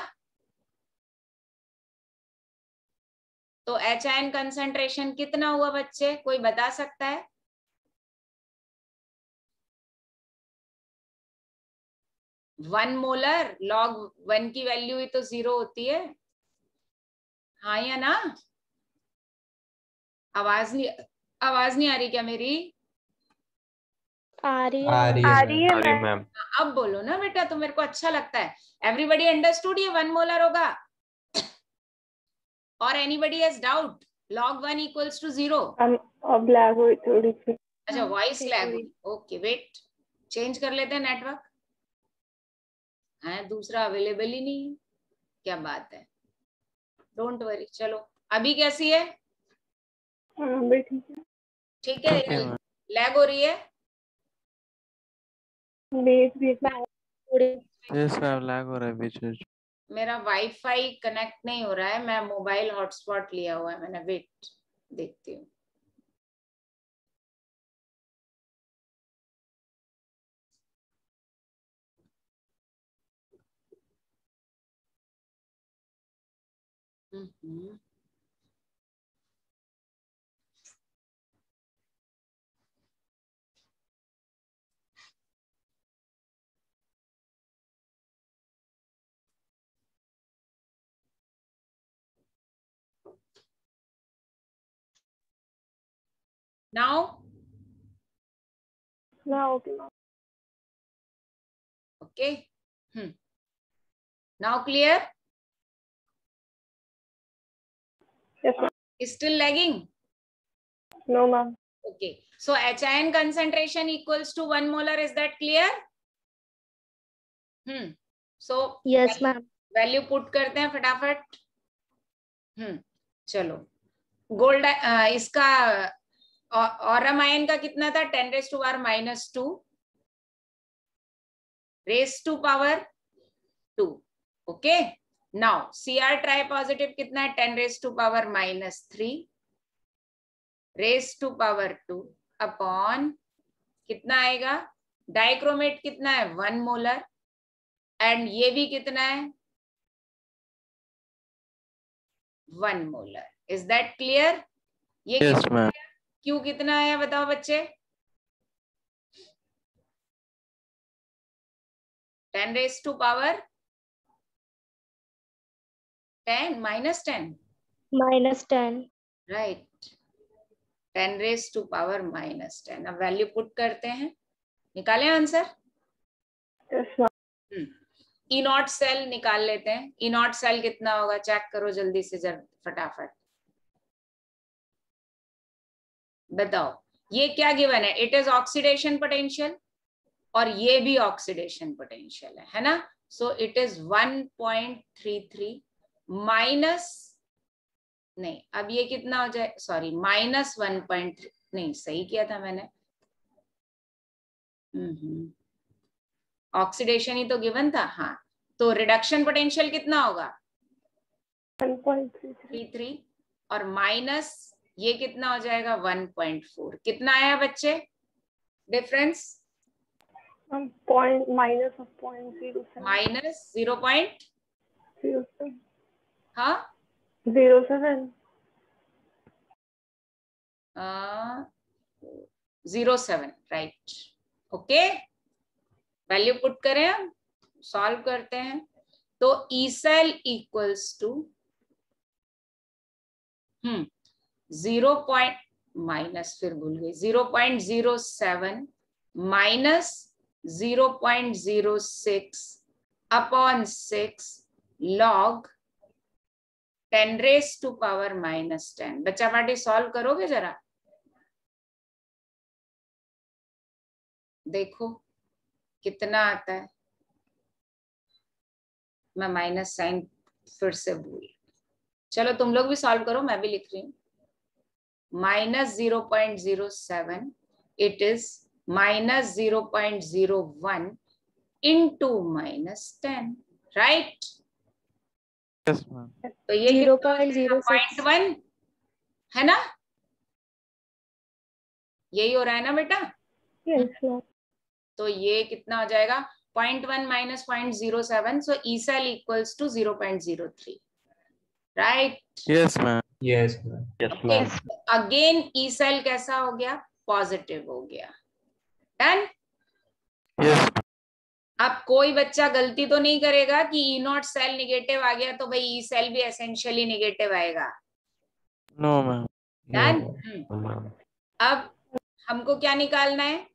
तो H कंसंट्रेशन कितना हुआ बच्चे, कोई बता सकता है? वन मोलर, लॉग 1 की वैल्यू ही तो 0 होती है, हाँ या ना? आवाज नहीं आ रही क्या मेरी? आ रही आ है रही है Sorry, ma'am. अब बोलो ना बेटा, तो मेरे को अच्छा लगता है. एवरीबडी अंडरस्टूड ये 1 मोलर होगा? और anybody has doubt? log 1 equals to 0. अब लैग हुई थोड़ी सी. अच्छा, वॉइस लैग हुई. ओके, वेट, चेंज कर लेते हैं नेटवर्क. है दूसरा अवेलेबल ही नहीं है, क्या बात है? डोंट वरी, चलो अभी कैसी है? हाँ भी ठीक है. ठीक है. ठीक है मैम। लैग हो रही है? बीच बीच में थोड़ी. यस मैम, लैग हो रहा है बीच बीच. मेरा वाईफाई कनेक्ट नहीं हो रहा है, मैं मोबाइल हॉटस्पॉट लिया हुआ है मैंने. वेट, देखती हूँ. Now, ना okay. okay. Now clear? Yes ma'am. Still lagging? No ma'am. Okay. So H concentration equals to 1 molar. Is that clear? So Yes ma'am. Value put करते हैं फटाफट. चलो, गोल्ड इसका ऑरम आयन का कितना था? 10⁻⁻² raise to power 2. Okay, now Cr tri positive कितना है? 10⁻⁻³ रेस टू पावर 2 अपॉन कितना आएगा? डाइक्रोमेट कितना है? 1 मोलर. एंड ये भी कितना है? 1 मोलर. Is that clear? ये यस मैम. क्यू कितना है बताओ बच्चे? 10⁻10 -10 -10. राइट, 10⁻⁻10. अब वैल्यू पुट करते हैं, निकालें answer. Yes ma'am. E0 cell निकाल लेते हैं. E0 सेल कितना होगा? चेक करो जल्दी से, जरा फटाफट. बताओ ये क्या गिवन है? इट इज ऑक्सीडेशन पोटेंशियल और ये भी ऑक्सीडेशन पोटेंशियल है ना? सो इट इज 1.33 माइनस, नहीं अब ये कितना हो जाए, सॉरी माइनस 1.3, नहीं सही किया था मैंने, ऑक्सीडेशन ही तो गिवन था। हाँ, तो रिडक्शन पोटेंशियल कितना होगा? 1.33 और माइनस ये कितना हो जाएगा? 1.4। कितना आया बच्चे डिफरेंस? माइनस ऑफ 0.07 माइनस 0.07 हाँ 07 राइट। ओके, वैल्यू पुट करें, हम सॉल्व करते हैं। तो E cell equals to 0. Minus, फिर भूल गई, 0.07 minus 0.06 upon 6 log 10 raised to power -10। बच्चा पार्टी सॉल्व करोगे जरा, देखो कितना आता है। मैं माइनस साइन फिर से भूल, चलो तुम लोग भी सॉल्व करो, मैं भी लिख रही हूँ। Minus 0.07 it is minus 0.01 into -10 right. Yes, ma'am. तो ये 0.01 है ना, यही हो रहा है ना बेटा? Yes ma'am. तो ये कितना हो जाएगा? 0.1 माइनस 0.07, so E cell equals to 0.03 right. Yes, ma'am. Yes, ma'am. Yes, ma'am. Again E cell कैसा हो गया? पॉजिटिव हो गया। डन। Yes. अब कोई बच्चा गलती तो नहीं करेगा कि ई नॉट सेल निगेटिव आ गया तो भाई ई सेल भी एसेंशियली निगेटिव आएगा। No, ma'am. Done. No, ma'am. अब हमको क्या निकालना है?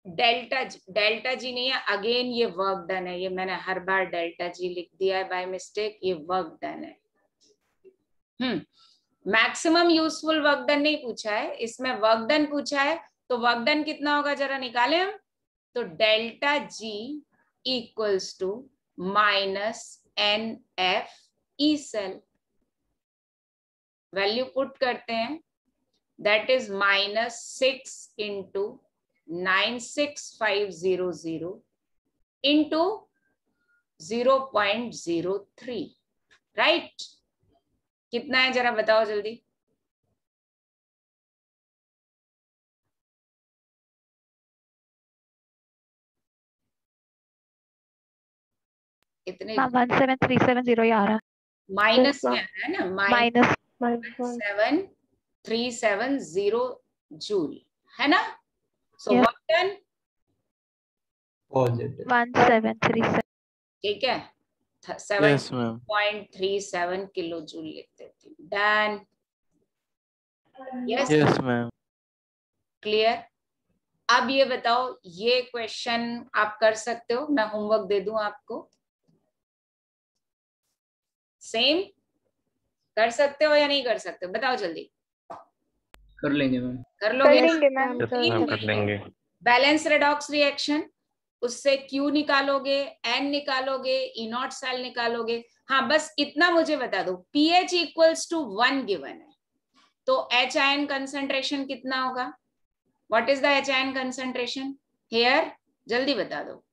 Delta G. डेल्टा जी नहीं है, अगेन ये वर्क डन है। ये मैंने हर बार डेल्टा जी लिख दिया है बाय मिस्टेक, ये वर्क डन है। मैक्सिमम यूजफुल वर्क डन नहीं पूछा है, इसमें वर्क डन पूछा है। तो वर्क डन कितना होगा जरा निकालें हम। तो delta G equals to minus NF E cell, value put करते हैं, that is -6 into 96500 into 0.03 right. कितना है जरा बताओ जल्दी। इतने 17370 आ रहा है। माइनस में आ रहा है ना, माइनस -7370 जूल है ना। सो Yeah. Work done, Positive. 1737। ठीक है, Yes, ma'am. 7.37 किलो जूल लिख देती हूँ। Done. Yes, Yes, ma'am. Clear. अब ये बताओ, ये क्वेश्चन आप कर सकते हो, मैं होमवर्क दे दूं आपको, सेम कर सकते हो या नहीं कर सकते हो बताओ जल्दी। कर लेंगे मैम। कर लोगे ना? करेंगे मैम। Yes, मैम कर लेंगे। बैलेंस रेडॉक्स रिएक्शन, उससे Q निकालोगे, N निकालोगे, ई नॉट सेल निकालोगे। हाँ बस इतना मुझे बता दो, pH इक्वल्स टू 1 गिवन है, तो H आयन कंसंट्रेशन कितना होगा? What is the H ion concentration here? जल्दी बता दो।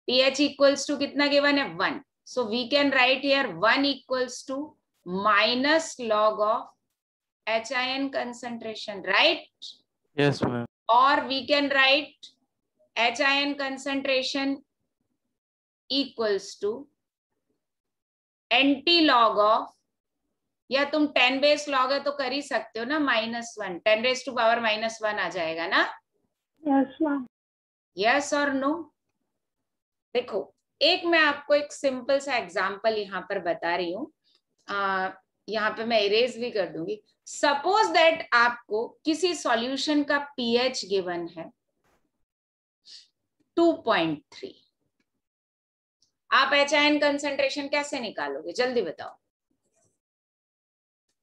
pH इक्वल्स टू कितना गिवन है? 1। So we can write here 1 equals to minus log of H ion concentration, right? Yes, ma'am. Or we can write H ion concentration equals to NT log of, या तुम 10 base log है तो कर ही सकते हो ना, -1, 10 raised to power -1 आ जाएगा ना। Yes ma'am. यस और नो? देखो एक मैं आपको एक सिंपल सा एग्जांपल यहाँ पर बता रही हूँ, यहाँ पे मैं इरेज भी कर दूंगी। सपोज दैट आपको किसी सॉल्यूशन का pH गिवन है 2.3, आप H आयन कंसंट्रेशन कैसे निकालोगे? जल्दी बताओ,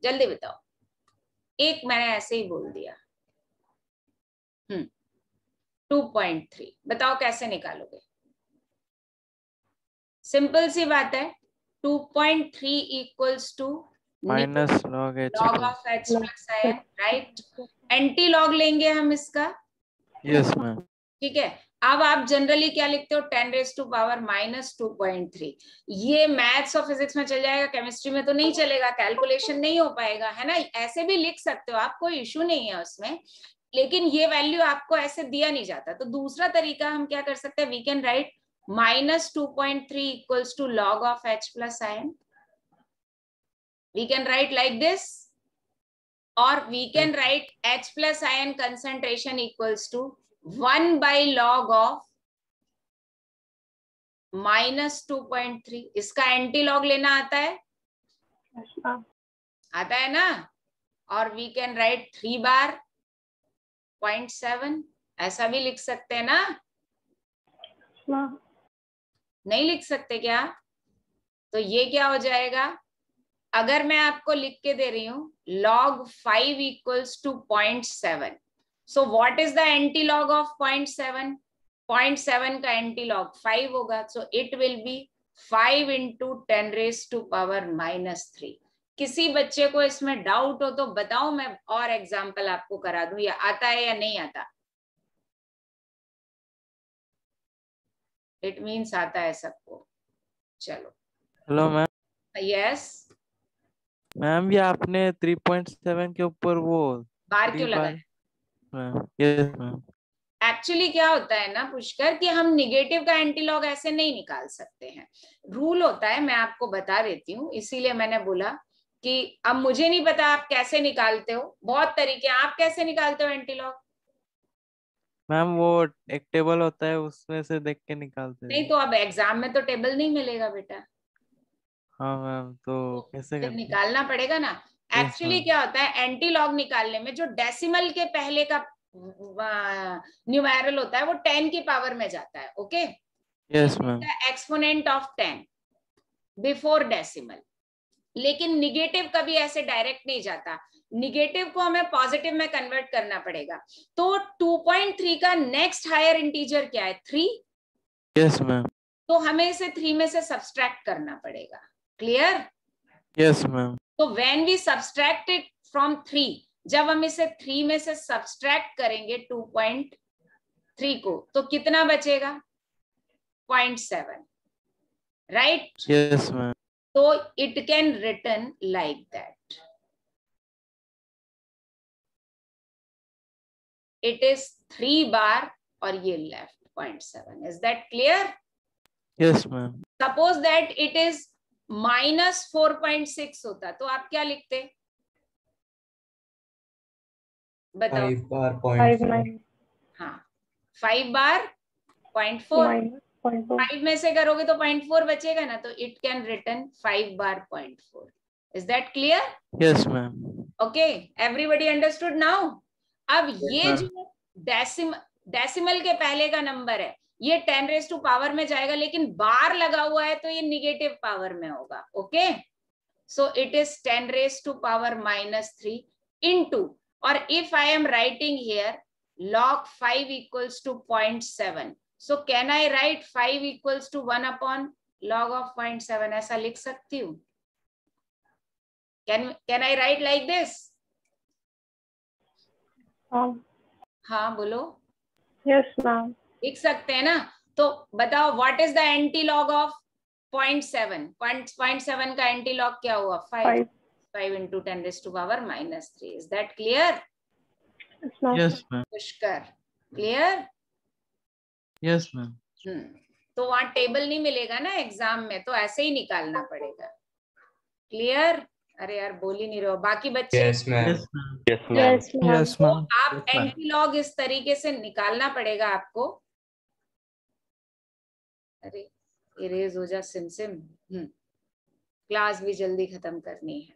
जल्दी बताओ। एक मैंने ऐसे ही बोल दिया 2.3। बताओ कैसे निकालोगे? सिंपल सी बात है, 2.3 equals to minus log H log of H plus ion, right? Antilog लेंगे हम इसका, यस मैम। ठीक है। अब आप जनरली क्या लिखते हो? 10 रेज टू पावर माइनस 2.3। ये मैथ्स और फिजिक्स में चल जाएगा, केमिस्ट्री में तो नहीं चलेगा, कैलकुलेशन नहीं हो पाएगा, है ना? ऐसे भी लिख सकते हो आप, कोई इशू नहीं है उसमें, लेकिन ये वैल्यू आपको ऐसे दिया नहीं जाता। तो दूसरा तरीका हम क्या कर सकते हैं? We can write minus 2.3 equals to log of H plus ion. We can write like this, or we can write H plus ion concentration equals to 1 by log of minus 2.3। इसका एंटी लॉग लेना आता है? आता है ना? और we can write 3 बार 0.7, ऐसा भी लिख सकते हैं ना? नहीं लिख सकते क्या? तो ये क्या हो जाएगा? अगर मैं आपको लिख के दे रही हूं log 5 equals to 0.7, so what is the antilog of 0.7? 0.7 का एंटी लॉग 5 होगा, so it will be 5 into 10 raise to power -3। किसी बच्चे को इसमें डाउट हो तो बताओ, मैं और एग्जाम्पल आपको करा दूं, या आता है या नहीं आता? इट मीन्स आता है सबको। चलो, हेलो मैम। यस मैम ये आपने 3.7 के ऊपर वो बार 3 क्यों लगाया? मैम। Yes ma'am. एक्चुअली क्या होता है ना पुष्कर, कि हम निगेटिव का एंटी लॉग ऐसे नहीं निकाल सकते हैं, रूल होता है, मैं आपको बता देती हूँ, इसीलिए मैंने बोला कि अब मुझे नहीं पता आप कैसे निकालते हो, बहुत तरीके। आप कैसे निकालते हो एंटी लॉग? मैम वो एक टेबल होता है, उसमें से देख के निकालते नहीं हैं। तो अब एग्जाम में तो टेबल नहीं मिलेगा बेटा, हाँ मैम, तो कैसे फिर करते हैं? निकालना पड़ेगा ना। Yes actually ma'am. क्या होता है, एंटी लॉग निकालने में जो डेसिमल के पहले का न्यूमेरल होता है वो 10 की पावर में जाता है, okay? Yes ma'am. Exponent of 10 before decimal. लेकिन निगेटिव कभी ऐसे डायरेक्ट नहीं जाता, निगेटिव को हमें पॉजिटिव में कन्वर्ट करना पड़ेगा। तो 2.3 का नेक्स्ट हायर इंटीजर क्या है? 3। Yes ma'am. तो हमें इसे 3 में से सब्सट्रैक्ट करना पड़ेगा। क्लियर? Yes ma'am. तो when we subtract it from 3, जब हम इसे 3 में से सब्सट्रैक्ट करेंगे 2.3 को, तो कितना बचेगा? 0.7, राइट? Yes ma'am. तो it can written like that. It is 3 bar और ये left 0.7. Is that clear? Yes ma'am. Suppose that it is minus 4.6 होता तो आप क्या लिखते? बताओ। 5 बार 5 0.4। हाँ, 5 बार 0.4। minus 0.4. 5 में से करोगे तो 0.4 बचेगा ना, तो it can written 5 bar 0.4. Is that clear? Yes ma'am. Okay, everybody understood now? अब ये ma'am. जो डेसिमल के पहले का नंबर है, ये 10 रेज टू पावर में जाएगा, लेकिन बार लगा हुआ है तो ये निगेटिव पावर में होगा, okay? So it is 10 raise to power -3 into, और if I am writing here log 5 equals to 0.7, so can I write 5 equals to 1 upon log of 0.7? ऐसा लिख सकती हूँ? Can I write like this? हाँ बोलो। Yes, ma'am. लिख सकते हैं ना? तो बताओ what is the antilog of 0.7? 0.7 का एंटी लॉग क्या हुआ? 5 into 10 raise to power -3। Is that clear? Yes, ma'am. Yes ma'am. Pushkar, clear? Yes ma'am. तो वहां टेबल नहीं मिलेगा ना एग्जाम में, तो ऐसे ही निकालना पड़ेगा। क्लियर? अरे यार बोल ही नहीं रहे हो बाकी बच्चे। Yes, ma'am. Yes ma'am. Yes ma'am. Yes, ma'am. Yes तो मैम। आप Yes, ma'am. एंटी लॉग इस तरीके से निकालना पड़ेगा आपको। अरे इरेज हो जा सिम। क्लास भी जल्दी खत्म करनी है।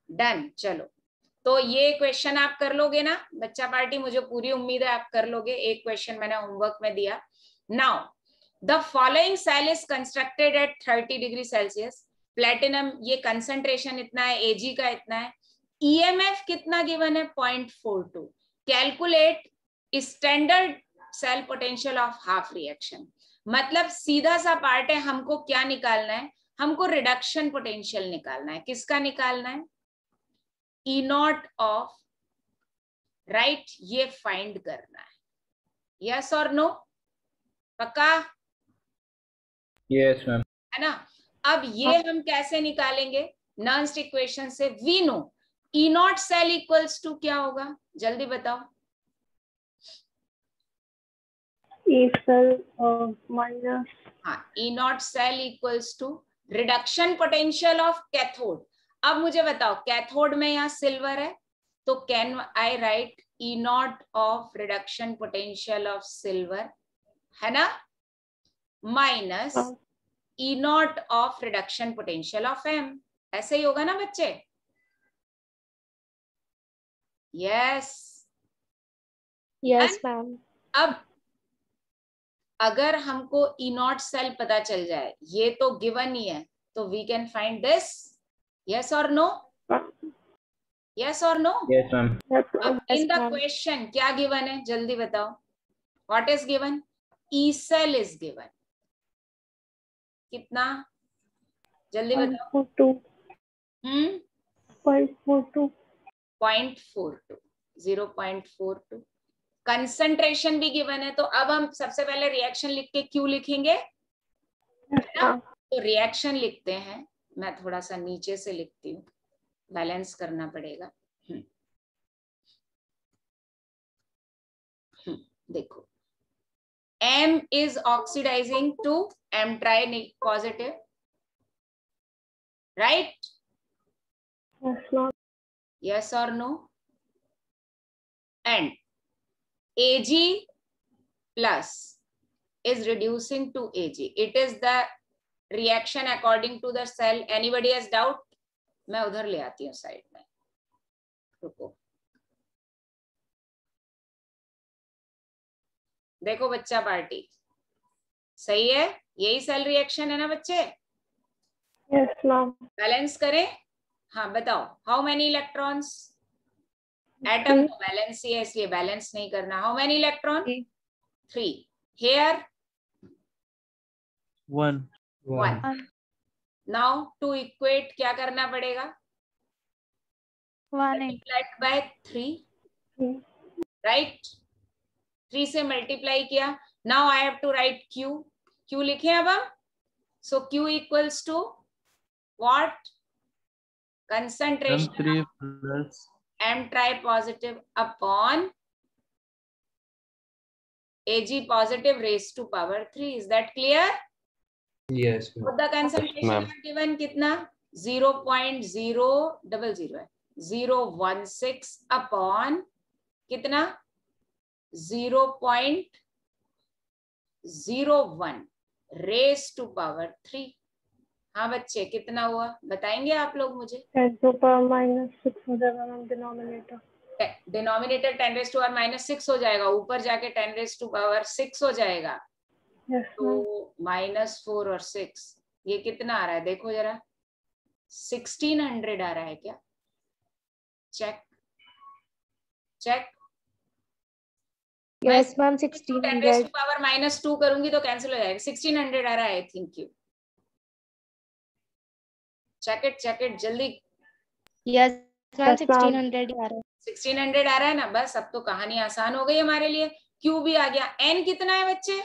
डन, चलो। तो ये क्वेश्चन आप कर लोगे ना बच्चा पार्टी? मुझे पूरी उम्मीद है आप कर लोगे। एक क्वेश्चन मैंने होमवर्क में दिया। Now the following cell is constructed at 30 degree Celsius. Platinum ये कंसंट्रेशन इतना है, Ag का इतना है। EMF कितना गिवन है 0.42. Calculate standard cell potential of half reaction. मतलब सीधा सा पार्ट है, हमको क्या निकालना है, हमको रिडक्शन पोटेंशियल निकालना है. किसका निकालना है? E नॉट ऑफ, राइट, ये फाइंड करना है. यस और नो? पक्का? Yes ma'am. है ना. अब ये हम कैसे निकालेंगे? नर्न्स इक्वेशन से. We know E naught cell equals to क्या होगा, जल्दी बताओ. E cell minus. हाँ, E naught cell equals to reduction potential of cathode. अब मुझे बताओ, कैथोड में यहाँ सिल्वर है, तो can I write E naught of reduction potential of silver, है ना, minus E naught of reduction potential of M. ऐसे ही होगा ना बच्चे? यस. Yes ma'am. अब अगर हमको E नॉट सेल पता चल जाए, ये तो गिवन ही है, तो we can find this. Yes और नो? यस और नो? Yes ma'am. अब इन द क्वेश्चन क्या गिवन है, जल्दी बताओ. What is given? E cell is given. कितना, जल्दी बताओ. 0.42. 0.42. कंसंट्रेशन भी गिवन है. तो अब हम सबसे पहले रिएक्शन लिख के क्यू लिखेंगे. तो रिएक्शन लिखते हैं. मैं थोड़ा सा नीचे से लिखती हूँ, बैलेंस करना पड़ेगा. देखो, M is oxidizing to M tri positive, right? Yes ma'am. Yes or no? And Ag plus is reducing to Ag. It is the reaction according to the cell. Anybody has doubt? मैं उधर ले आती हूँ side में, रुको. देखो बच्चा party, सही है, यही सेल रिएक्शन है ना बच्चे? Yes ma'am. बैलेंस करें. हाँ बताओ, हाउ मेनी इलेक्ट्रॉन्स? एटम तो बैलेंस ही है, इसलिए बैलेंस नहीं करना. How many electron? 3. Here 1. 1. Now to equate क्या करना पड़ेगा? 1 मल्टीप्लाइड बाय 3, राइट? 3 से मल्टीप्लाई किया. Now I have to write Q. Q लिखे अब हम. So Q equals to what? Concentration M3 plus M tri positive upon Ag positive raised to power 3. Is that clear? Yes So ma'am. the concentration ma'am. are given कितना? 0.000 है, 016 upon कितना? 0.01 raised to power 3. हाँ बच्चे, कितना हुआ बताएंगे आप लोग मुझे? 10 to power minus 6 हो जाएगा ma'am denominator. Denominator 10 raised to power minus 6 हो जाएगा, ऊपर जाके 10 raised to power 6 हो जाएगा. Yes ma'am. तो -4 और 6, ये कितना आ रहा है देखो जरा. 1600 आ रहा है क्या? Check check. Yes ma'am. 10 1600. raised to power -2 करूंगी तो कैंसिल हो जाएगा. 1600 आ रहा है, I think you. Check it जल्दी. Yes ma'am. 1600 आ रहा है. 1600 आ रहा है ना. बस अब तो कहानी आसान हो गई हमारे लिए. Q भी आ गया. N कितना है बच्चे?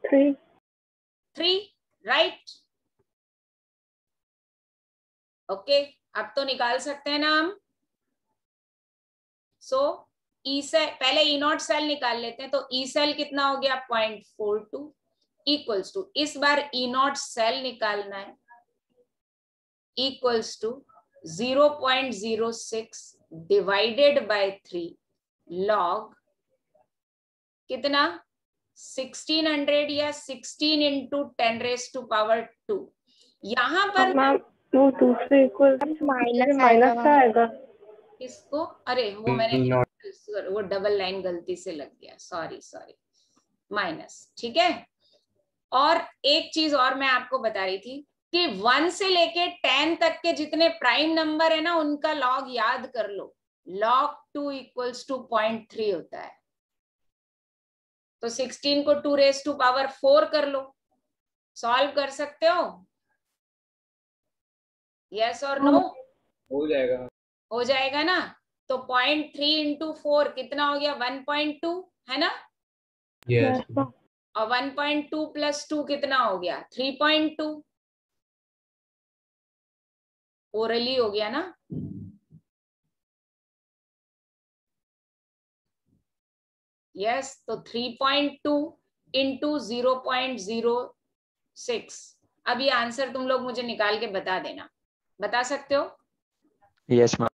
3, राइट? ओके, अब तो निकाल सकते हैं ना हम. सो E सेल, पहले E नॉट सेल निकाल लेते हैं. तो E सेल कितना हो गया? 0.42 इक्वल्स टू, इस बार E नॉट सेल निकालना है, equals to 0.06 divided by 3 log कितना? 1600 या 16 into 10 raised to power 2. यहाँ पर मैम वो दूसरे इक्वल माइनस का आएगा. इसको, अरे वो मैंने वो डबल लाइन गलती से लग गया, सॉरी. माइनस, ठीक है. और एक चीज और मैं आपको बता रही थी, कि 1 से लेके 10 तक के जितने प्राइम नंबर है ना उनका लॉग याद कर लो। log 2 इक्वल्स टू 0.3 होता है। तो 16 को 2 रेज टू पावर 4 कर लो, सॉल्व कर सकते हो? यस और नो? हो जाएगा। हो जाएगा ना। तो 0.3 इंटू 4 कितना हो गया? 1.2 है ना। यस और 1.2 प्लस 2 कितना हो गया? 3.2। ओरली हो गया ना। यस तो 3.2 इंटू 0.06। अब ये आंसर तुम लोग मुझे निकाल के बता देना। बता सकते हो? Yes ma'am.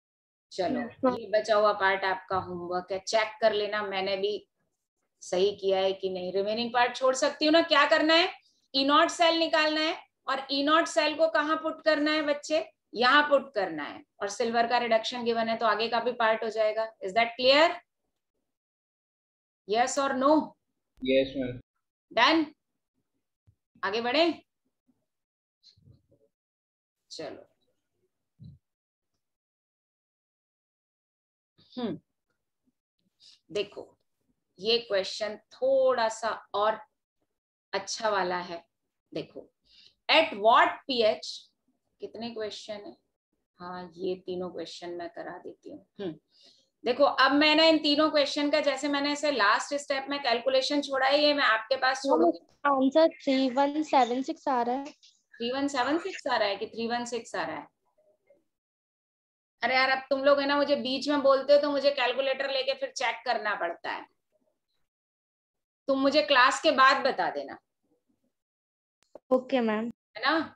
चलो Yes, ma'am. ये बचा हुआ पार्ट आपका होमवर्क है, चेक कर लेना मैंने भी सही किया है कि नहीं। रिमेनिंग पार्ट छोड़ सकती हूँ ना। क्या करना है? ई नॉट सेल निकालना है और ई नॉट सेल को कहाँ पुट करना है बच्चे? यहाँ पुट करना है। और सिल्वर का रिडक्शन गिवन है तो आगे का भी पार्ट हो जाएगा। Is that clear? यस और नो? Yes ma'am. डन। आगे बढ़े। चलो देखो ये क्वेश्चन थोड़ा सा और अच्छा वाला है। देखो एट व्हाट पीएच, कितने क्वेश्चन है? हाँ ये तीनों क्वेश्चन मैं करा देती हूँ। देखो अब मैंने इन तीनों क्वेश्चन का जैसे मैंने इसे लास्ट स्टेप में कैलकुलेशन छोड़ा है, ये मैं आपके पास छोड़ूंगी। आंसर 3176 आ रहा है। 3176 आ रहा है कि 316 आ रहा है? अरे यार अब तुम लोग है ना मुझे बीच में बोलते हो तो मुझे कैलकुलेटर लेके फिर चेक करना पड़ता है। तुम मुझे क्लास के बाद बता देना। Okay ma'am. है ना।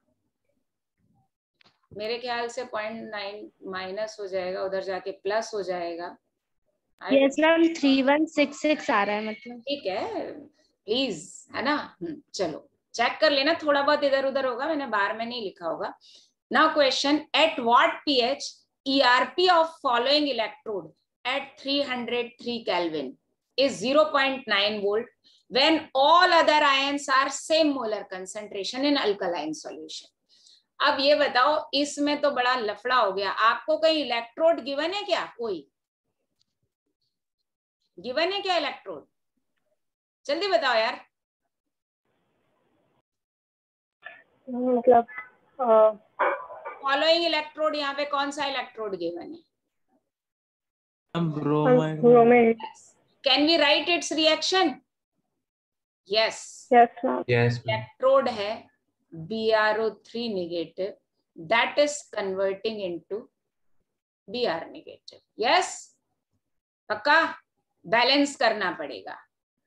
मेरे ख्याल से 0.9 माइनस हो जाएगा, उधर जाके प्लस हो जाएगा। यस मैम 3166 आ रहा है मतलब। ठीक है प्लीज, है ना। चलो चेक कर लेना, थोड़ा बहुत इधर उधर होगा, मैंने बार में नहीं लिखा होगा। Now question, at what pH ERP of following electrode at 303 Kelvin is 0.9 volt when all other ions are same molar concentration in alkaline solution. अब ये बताओ इसमें तो बड़ा लफड़ा हो गया। आपको कहीं इलेक्ट्रोड गिवन है क्या? कोई गिवन है क्या इलेक्ट्रोड? जल्दी बताओ यार। मतलब फॉलोइंग इलेक्ट्रोड, यहाँ पे कौन सा इलेक्ट्रोड गिवन है? Bromide. bromide. Can we write its reaction? Yes. Yes, ma'am. Yes ma'am. Electrode है BrO3 negative that is converting into Br negative. yes पक्का? बैलेंस करना पड़ेगा।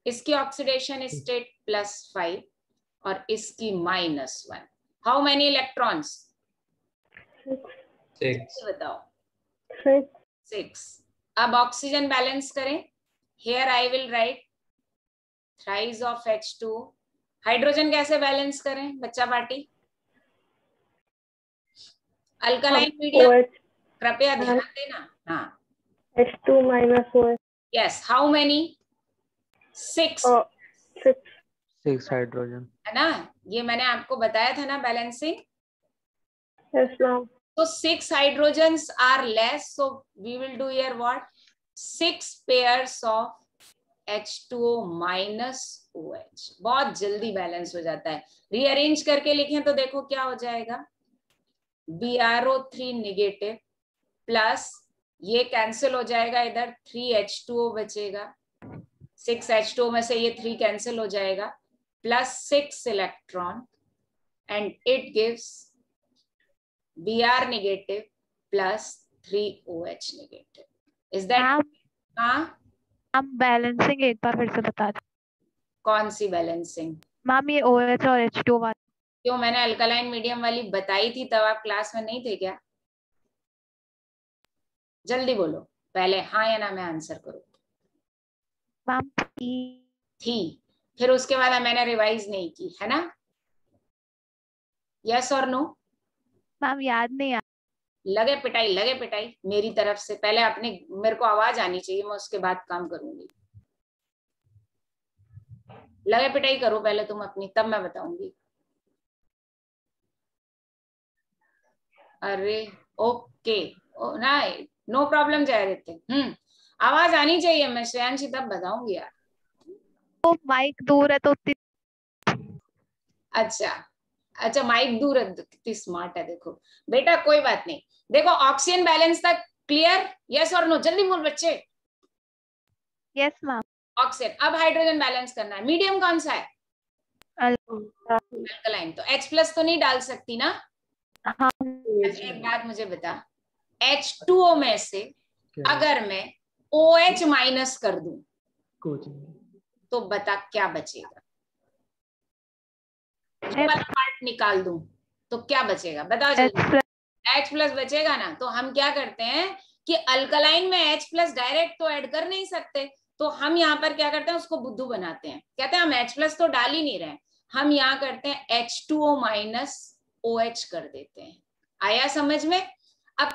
इसकी ऑक्सीडेशन स्टेट +5 और इसकी -1। How many electrons? 6 बताओ। 6. 6। अब ऑक्सीजन बैलेंस करें। Here I will write thrice of H2। Hydrogen कैसे बैलेंस करें बच्चा पार्टी? Alkaline medium, OH. कृपया ध्यान देना। हाँ H2 minus OH. Yes. How many? 6 6. 6 hydrogen. है ना। ये मैंने आपको बताया था ना बैलेंसिंग। Yes, ma'am. तो 6 hydrogens are less, so we will do here what? 6 pairs of H2O minus OH। बहुत जल्दी बैलेंस हो जाता है। रीअरेंज करके लिखें तो देखो क्या हो जाएगा? BrO3 नेगेटिव प्लस ये कैंसिल हो जाएगा, इधर 3H2O बचेगा। 6H2O में से ये 3 कैंसिल हो जाएगा, plus 6 electron and it gives Br negative plus 3OH negative. Is that? हाँ मैम बैलेंसिंग एक बार फिर से बता दो। कौन सी बैलेंसिंग? मैम ये OH और H2 वाला। क्यों, मैंने अल्कलाइन मीडियम वाली बताई थी तब आप क्लास में नहीं थे क्या? जल्दी बोलो पहले, हाँ या ना में आंसर करो। मैम थी, फिर उसके बाद मैंने रिवाइज नहीं की है ना। यस और नो? मैम याद नहीं आ। लगे पिटाई मेरी तरफ से। पहले अपने मेरे को आवाज आनी चाहिए, मैं उसके बाद काम करूंगी। लगे पिटाई करो पहले तुम अपनी, तब मैं बताऊंगी। अरे ओके, ना नो प्रॉब्लम जय आदित्य। आवाज आनी चाहिए, मैं श्रेयांशी तब बताऊंगी यार। तो माइक दूर है तो उतनी अच्छा अच्छा, माइक दूर है, कितनी स्मार्ट है देखो बेटा, कोई बात नहीं। देखो ऑक्सीजन बैलेंस तक क्लियर, यस और नो, जल्दी बोल बच्चे। Yes ma'am. ऑक्सीजन, अब हाइड्रोजन बैलेंस करना है। मीडियम कौन सा है? अल्कलाइन। तो H प्लस तो नहीं डाल सकती ना? हाँ अच्छा एक बात मुझे बता, H2O में से अगर मैं OH माइनस कर दूं तो बता क्या बचेगा? ये वाला पार्ट निकाल दूं तो क्या बचेगा, बताओ जल्दी। H प्लस बचेगा ना? तो हम क्या करते हैं कि अल्कलाइन में H प्लस डायरेक्ट तो ऐड कर नहीं सकते, तो हम यहाँ पर क्या करते हैं, उसको बुद्धू बनाते हैं। कहते हैं हम H प्लस तो डाल ही नहीं रहे, हम यहाँ करते हैं H2O माइनस OH कर देते हैं। आया समझ में? अब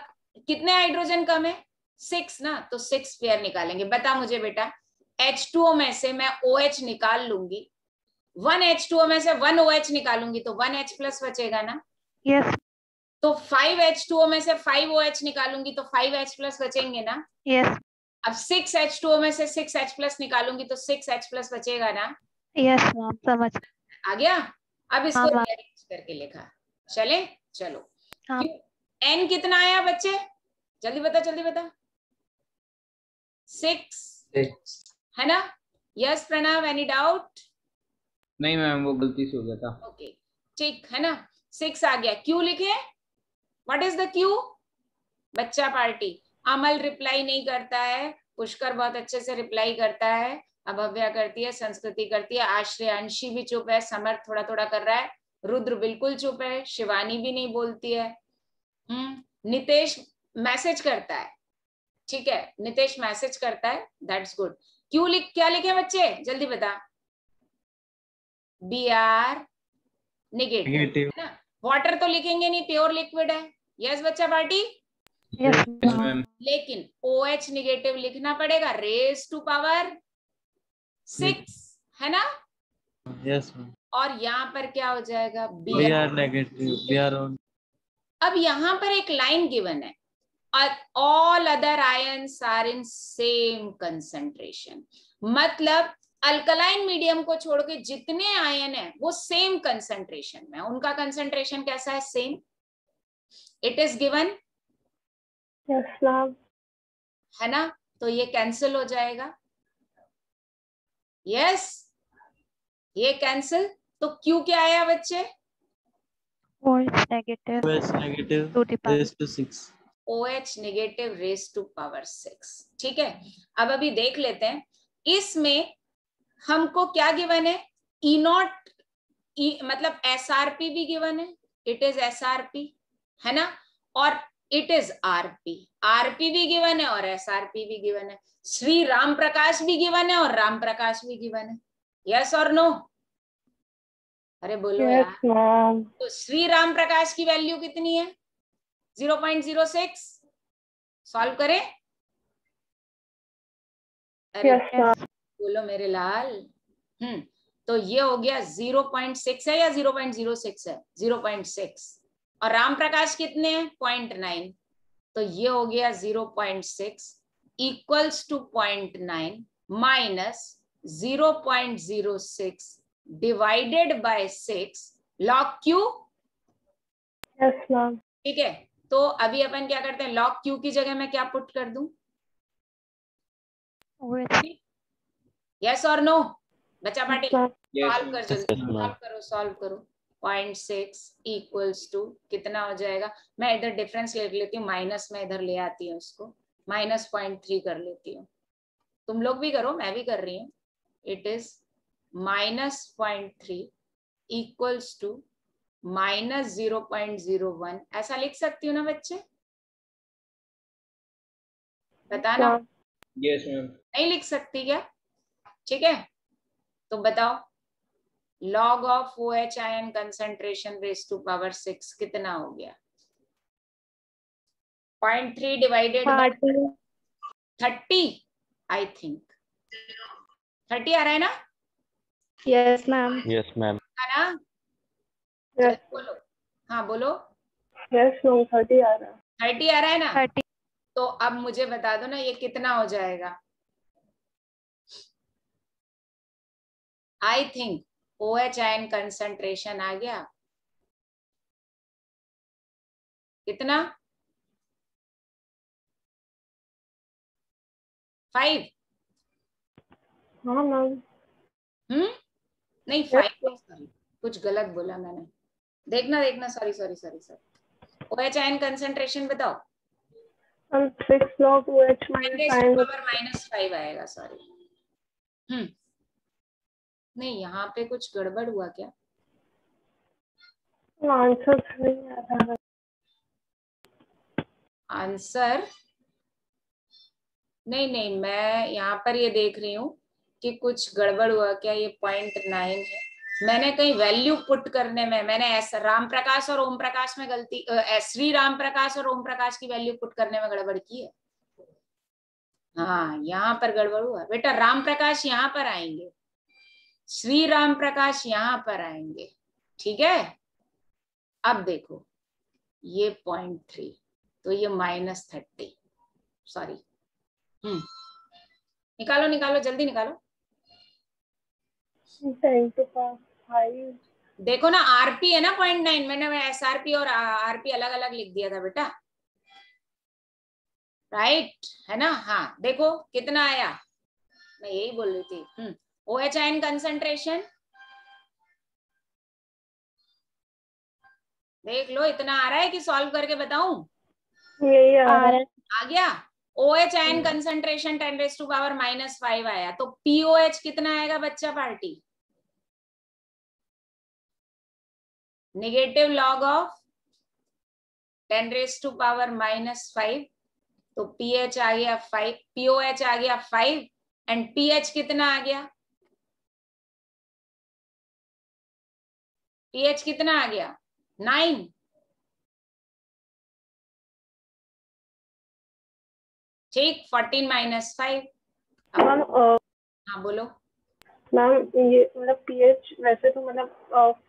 कितने हाइड्रोजन कम है? 6 ना, तो 6 पेयर निकालेंगे। बता मुझे बेटा, H2O में से मैं OH निकाल लूंगी, 1 H2O में से 1 OH निकालूंगी तो 1 H प्लस बचेगा ना? यस तो 5 H2O में से 5 OH निकालूंगी तो 5 H प्लस बचेंगे ना? यस अब 6 H2O में से 6 H प्लस निकालूंगी तो 6 H प्लस बचेगा ना? यस मैम समझ। आ गया? अब इसको हाँ, मैम। रीअरेंज करके लिखा, चले चलो। हाँ। N कितना आया बच्चे, जल्दी बता जल्दी बता। 6 है ना? Yes Pranav, any doubt? नहीं मैम, वो गलती से हो गया था। ओके ठीक है ना, 6 आ गया। क्यू लिखे, व्हाट इज द क्यू? बच्चा पार्टी। अमल रिप्लाई नहीं करता है, पुष्कर बहुत अच्छे से रिप्लाई करता है, अभव्या करती है, संस्कृति करती है, आश्रयांशी भी चुप है, समर्थ थोड़ा थोड़ा कर रहा है, रुद्र बिल्कुल चुप है, शिवानी भी नहीं बोलती है। नितेश मैसेज करता है, ठीक है, नितेश मैसेज करता है, दैट्स गुड। क्यों क्या लिखे बच्चे, जल्दी बता। बी आर नेगेटिव है ना? वाटर तो लिखेंगे नहीं, प्योर लिक्विड है। यस बच्चा पार्टी? Yes ma'am. लेकिन OH निगेटिव लिखना पड़ेगा, रेज टू पावर 6 है ना? Yes ma'am. और यहाँ पर क्या हो जाएगा? We are negative, we are on. अब यहाँ पर एक लाइन गिवन है, all other ions are in same concentration, मतलब अल्कलाइन मीडियम को छोड़ के जितने आयन है वो सेम कंसंट्रेशन में, उनका कंसंट्रेशन कैसा है? Same. It is given, yes ma'am. है ना? तो ये कैंसिल हो जाएगा। यस ये कैंसिल। तो क्यू क्या आया बच्चे? OH negative OH negative to the power raised to 6। OH negative raise to power 6, ठीक है। अब अभी देख लेते हैं, इसमें हमको क्या गिवन है? ई नॉट, मतलब SRP भी गिवन है, इट इज SRP है ना, और इट इज RP भी गिवन है और SRP भी गिवन है। श्री राम प्रकाश भी गिवन है और राम प्रकाश भी गिवन है। यस और नो? अरे बोलो यार। Yes ma'am. तो श्री राम प्रकाश की वैल्यू कितनी है? 0.06। सॉल्व करें? अरे यस मैम। बोलो मेरे लाल। तो ये हो गया 0.6 है या 0.06 है? 0.6। और राम प्रकाश कितने हैं? 0.9। तो ये हो गया 0.6 equals to 0.9 minus 0.06 divided by 6 log Q. Yes ma'am. ठीक है, तो अभी अपन क्या करते हैं, लॉग क्यू की जगह मैं क्या पुट कर दूं? OH यस और नो? बच्चा पार्टी Yes, सॉल्व कर, ma'am. जल्दी सॉल्व करो। 0.6 इक्वल्स टू कितना हो जाएगा? मैं इधर डिफरेंस ले लेती हूँ, माइनस में इधर ले आती हूँ, उसको माइनस 0.3 कर लेती हूँ। तुम लोग भी करो, मैं भी कर रही हूँ। It is minus 0.3 equals to minus 0.01, ऐसा लिख सकती हूँ ना बच्चे? बताना। Yes, ma'am. नहीं लिख सकती क्या? ठीक है, तो बताओ log of OH ion concentration raised to power 6 कितना हो गया? 0.3 डिवाइडेड बाय 30, आई थिंक 30 आ रहा है ना? Yes ma'am. Yes ma'am. है ना? यस। बोलो, हाँ बोलो। यस मैम 30 आ रहा है। 30 आ रहा है ना? 30 तो अब मुझे बता दो ना ये कितना हो जाएगा। I think OH ion concentration आ गया कितना 5। हाँ मैम। नहीं 5 सॉरी कुछ गलत बोला मैंने। देखना सॉरी OH आयन कंसंट्रेशन बताओ। हम 6 log OH -5 आएगा सॉरी। नहीं यहाँ पे कुछ गड़बड़ हुआ क्या? आंसर नहीं आ रहा है। आंसर नहीं मैं यहाँ पर ये देख रही हूँ कि कुछ गड़बड़ हुआ क्या। ये 0.9 है। मैंने कहीं वैल्यू पुट करने में मैंने ऐसा राम प्रकाश और ओम प्रकाश में गलती श्री राम प्रकाश और ओम प्रकाश की वैल्यू पुट करने में गड़बड़ की है। हाँ यहाँ पर गड़बड़ हुआ बेटा। राम प्रकाश यहाँ पर आएंगे, श्री राम प्रकाश यहाँ पर आएंगे, ठीक है। अब देखो ये 0.3 तो ये -30 सॉरी। निकालो जल्दी निकालो। 10 to 5। देखो ना आरपी है ना 0.9। मैंने SRP और आरपी अलग अलग लिख दिया था बेटा, राइट है ना? हाँ देखो कितना आया, मैं यही बोल रही थी। OH आयन कंसंट्रेशन देख लो इतना आ रहा है कि सॉल्व करके बताऊं? यही आ रहा है। आ गया। OH आयन कंसंट्रेशन 10⁻⁻5 आया। तो POH कितना आएगा बच्चा पार्टी? Negative log of 10⁻⁻5। तो PH आ गया 5, POH आ गया 5 एंड PH कितना आ गया? PH कितना आ गया? 9। ठीक 14 - 5। मैम हाँ बोलो। मैम ये मतलब पीएच वैसे तो मतलब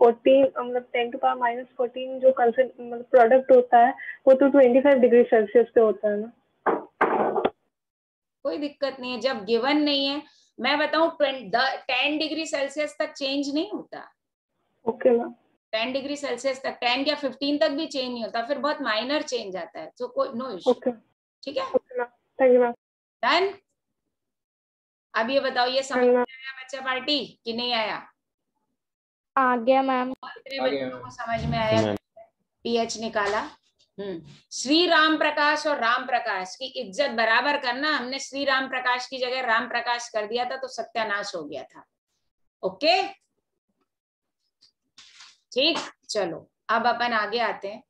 14 मतलब 10 to power -14 जो मतलब प्रोडक्ट होता है वो तो 25 डिग्री सेल्सियस पे होता है ना? कोई दिक्कत नहीं है जब गिवन नहीं है। मैं बताऊं 10 डिग्री सेल्सियस तक चेंज नहीं होता। Okay ma'am. 10 डिग्री सेल्सियस तक 10 या 15 तक भी चेंज नहीं होता, फिर बहुत माइनर चेंज आता है। तो कोई नो इशू। ओके ठीक है okay ma'am. Thank you ma'am. Done. अब ये बताओ ये समझ में आया बच्चा पार्टी कि नहीं आया? आ गया मैम। कितने बच्चों को समझ में आया? पीएच निकाला। श्री राम प्रकाश और राम प्रकाश की इज्जत बराबर करना। हमने श्री राम प्रकाश की जगह राम प्रकाश कर दिया था तो सत्यानाश हो गया था। ओके ठीक चलो अब अपन आगे आते हैं।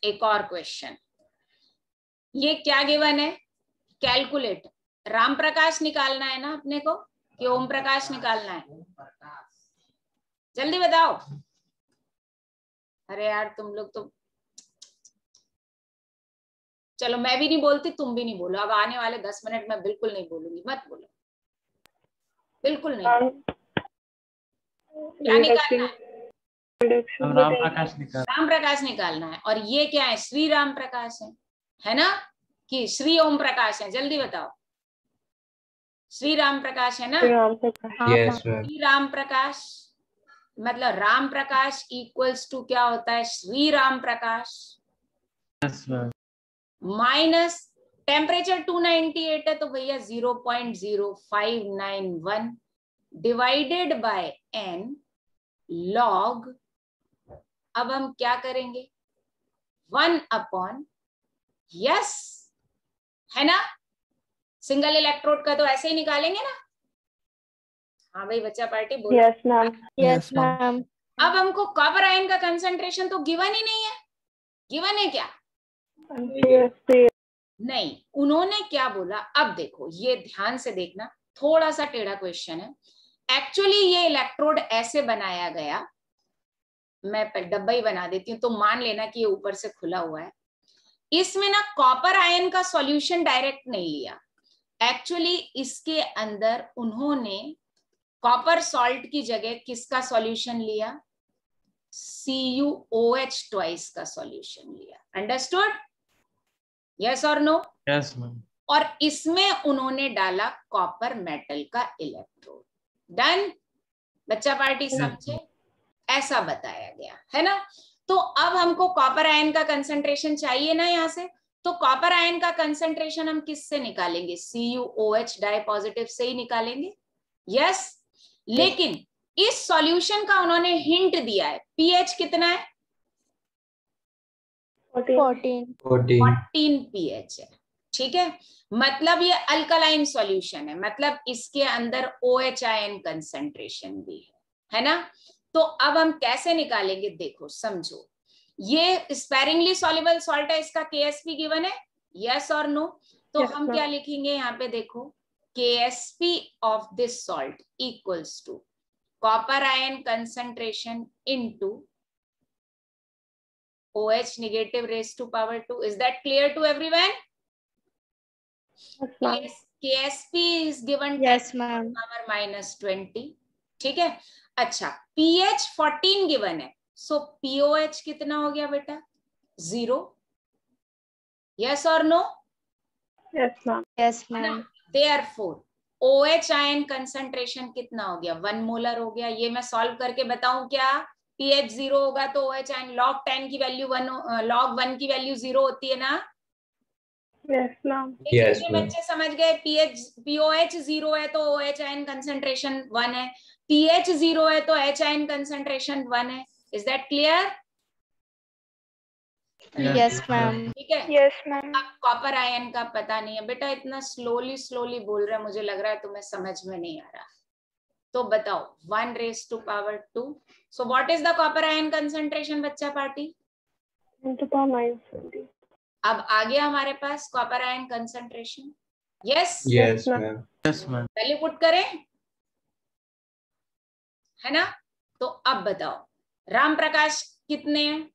एक और क्वेश्चन। ये क्या गिवन है? कैलकुलेट। राम प्रकाश निकालना है ना अपने को कि ओम प्रकाश निकालना है? जल्दी बताओ। अरे यार तुम लोग तो चलो मैं भी नहीं बोलती तुम भी नहीं बोलो। अब आने वाले 10 मिनट में बिल्कुल नहीं बोलूंगी, मत बोलो बिल्कुल नहीं। क्या निकालना है? राम प्रकाश निकाल। राम प्रकाश निकालना है। और ये क्या है? श्री राम प्रकाश है ना कि श्री ओम प्रकाश है? जल्दी बताओ। श्री राम प्रकाश है ना? Yes ma'am. श्री राम प्रकाश मतलब राम प्रकाश इक्वल्स टू क्या होता है? Shri Ram Prakash yes ma'am. Minus temperature 298 है तो भैया 0.0591 डिवाइडेड बाय n log। अब हम क्या करेंगे? 1/, यस है ना? सिंगल इलेक्ट्रोड का तो ऐसे ही निकालेंगे ना? हाँ भाई बच्चा पार्टी बोलो। Yes ma'am. Yes ma'am. अब हमको कॉपर आयन का कंसंट्रेशन तो गिवन ही नहीं है। गिवन है क्या? नहीं। उन्होंने क्या बोला? अब देखो ये ध्यान से देखना, थोड़ा सा टेढ़ा क्वेश्चन है। एक्चुअली ये इलेक्ट्रोड ऐसे बनाया गया, मैं डब्बा ही बना देती हूँ तो मान लेना कि ये ऊपर से खुला हुआ है। इसमें ना कॉपर आयन का सॉल्यूशन डायरेक्ट नहीं लिया। एक्चुअली इसके अंदर उन्होंने कॉपर सॉल्ट की जगह किसका सॉल्यूशन लिया? CuOH ट्वाइस का सॉल्यूशन लिया. अंडरस्टूड? यस और नो? Yes ma'am. और इसमें उन्होंने डाला कॉपर मेटल का इलेक्ट्रोड. डन? बच्चा पार्टी समझे? ऐसा बताया गया है ना. तो अब हमको कॉपर आयन का कंसंट्रेशन चाहिए ना यहां से. तो कॉपर आयन का कंसंट्रेशन हम किससे निकालेंगे? CuOH डाई पॉजिटिव से ही निकालेंगे. यस. लेकिन इस सॉल्यूशन का उन्होंने हिंट दिया है. पीएच कितना है? 14 पीएच है. ठीक है. मतलब ये अल्कलाइन सॉल्यूशन है, मतलब इसके अंदर OH आयन कंसंट्रेशन भी है ना. तो अब हम कैसे निकालेंगे देखो समझो. ये स्पेरिंगली सॉल्युबल सॉल्ट है, इसका KSP गिवन है. यस और नो? तो Yes, हम ma'am. क्या लिखेंगे यहाँ पे देखो. KSP of this salt equals to copper ion concentration into OH negative raised to power 2. Is that clear to everyone? Yes, ma'am. KSP is given 10 Yes, to ma'am. power minus 20. ठीक है. अच्छा, pH 14 given है. सो POH कितना हो गया बेटा? 0. Yes और no? Yes, ma'am. Yes, ma'am. Therefore OH ion concentration कितना हो गया? 1 मोलर हो गया. ये मैं सॉल्व करके बताऊं क्या? pH 0 होगा तो OH आयन log 10 की वैल्यू 1, log 1 की वैल्यू 0 होती है ना. Yes, ma'am. Yes, कितने ma'am. बच्चे समझ गए? POH 0 है तो OH आयन कंसंट्रेशन 1 है. pH 0 है तो H आयन कंसंट्रेशन 1 है. Is that clear? Yes, ma'am. ठीक है. Yes, ma'am. अब कॉपर आयन का पता नहीं है बेटा, इतना स्लोली बोल रहा है, मुझे लग रहा है तुम्हें समझ में नहीं आ रहा. तो बताओ 1 raised to power 2. So what is the copper ion concentration बच्चा पार्टी? 10 to power minus 20. अब आ गया हमारे पास copper ion concentration. Yes. Yes, ma'am. ma'am. Yes ma'am. Value put करें है ना. तो अब बताओ राम प्रकाश कितने हैं?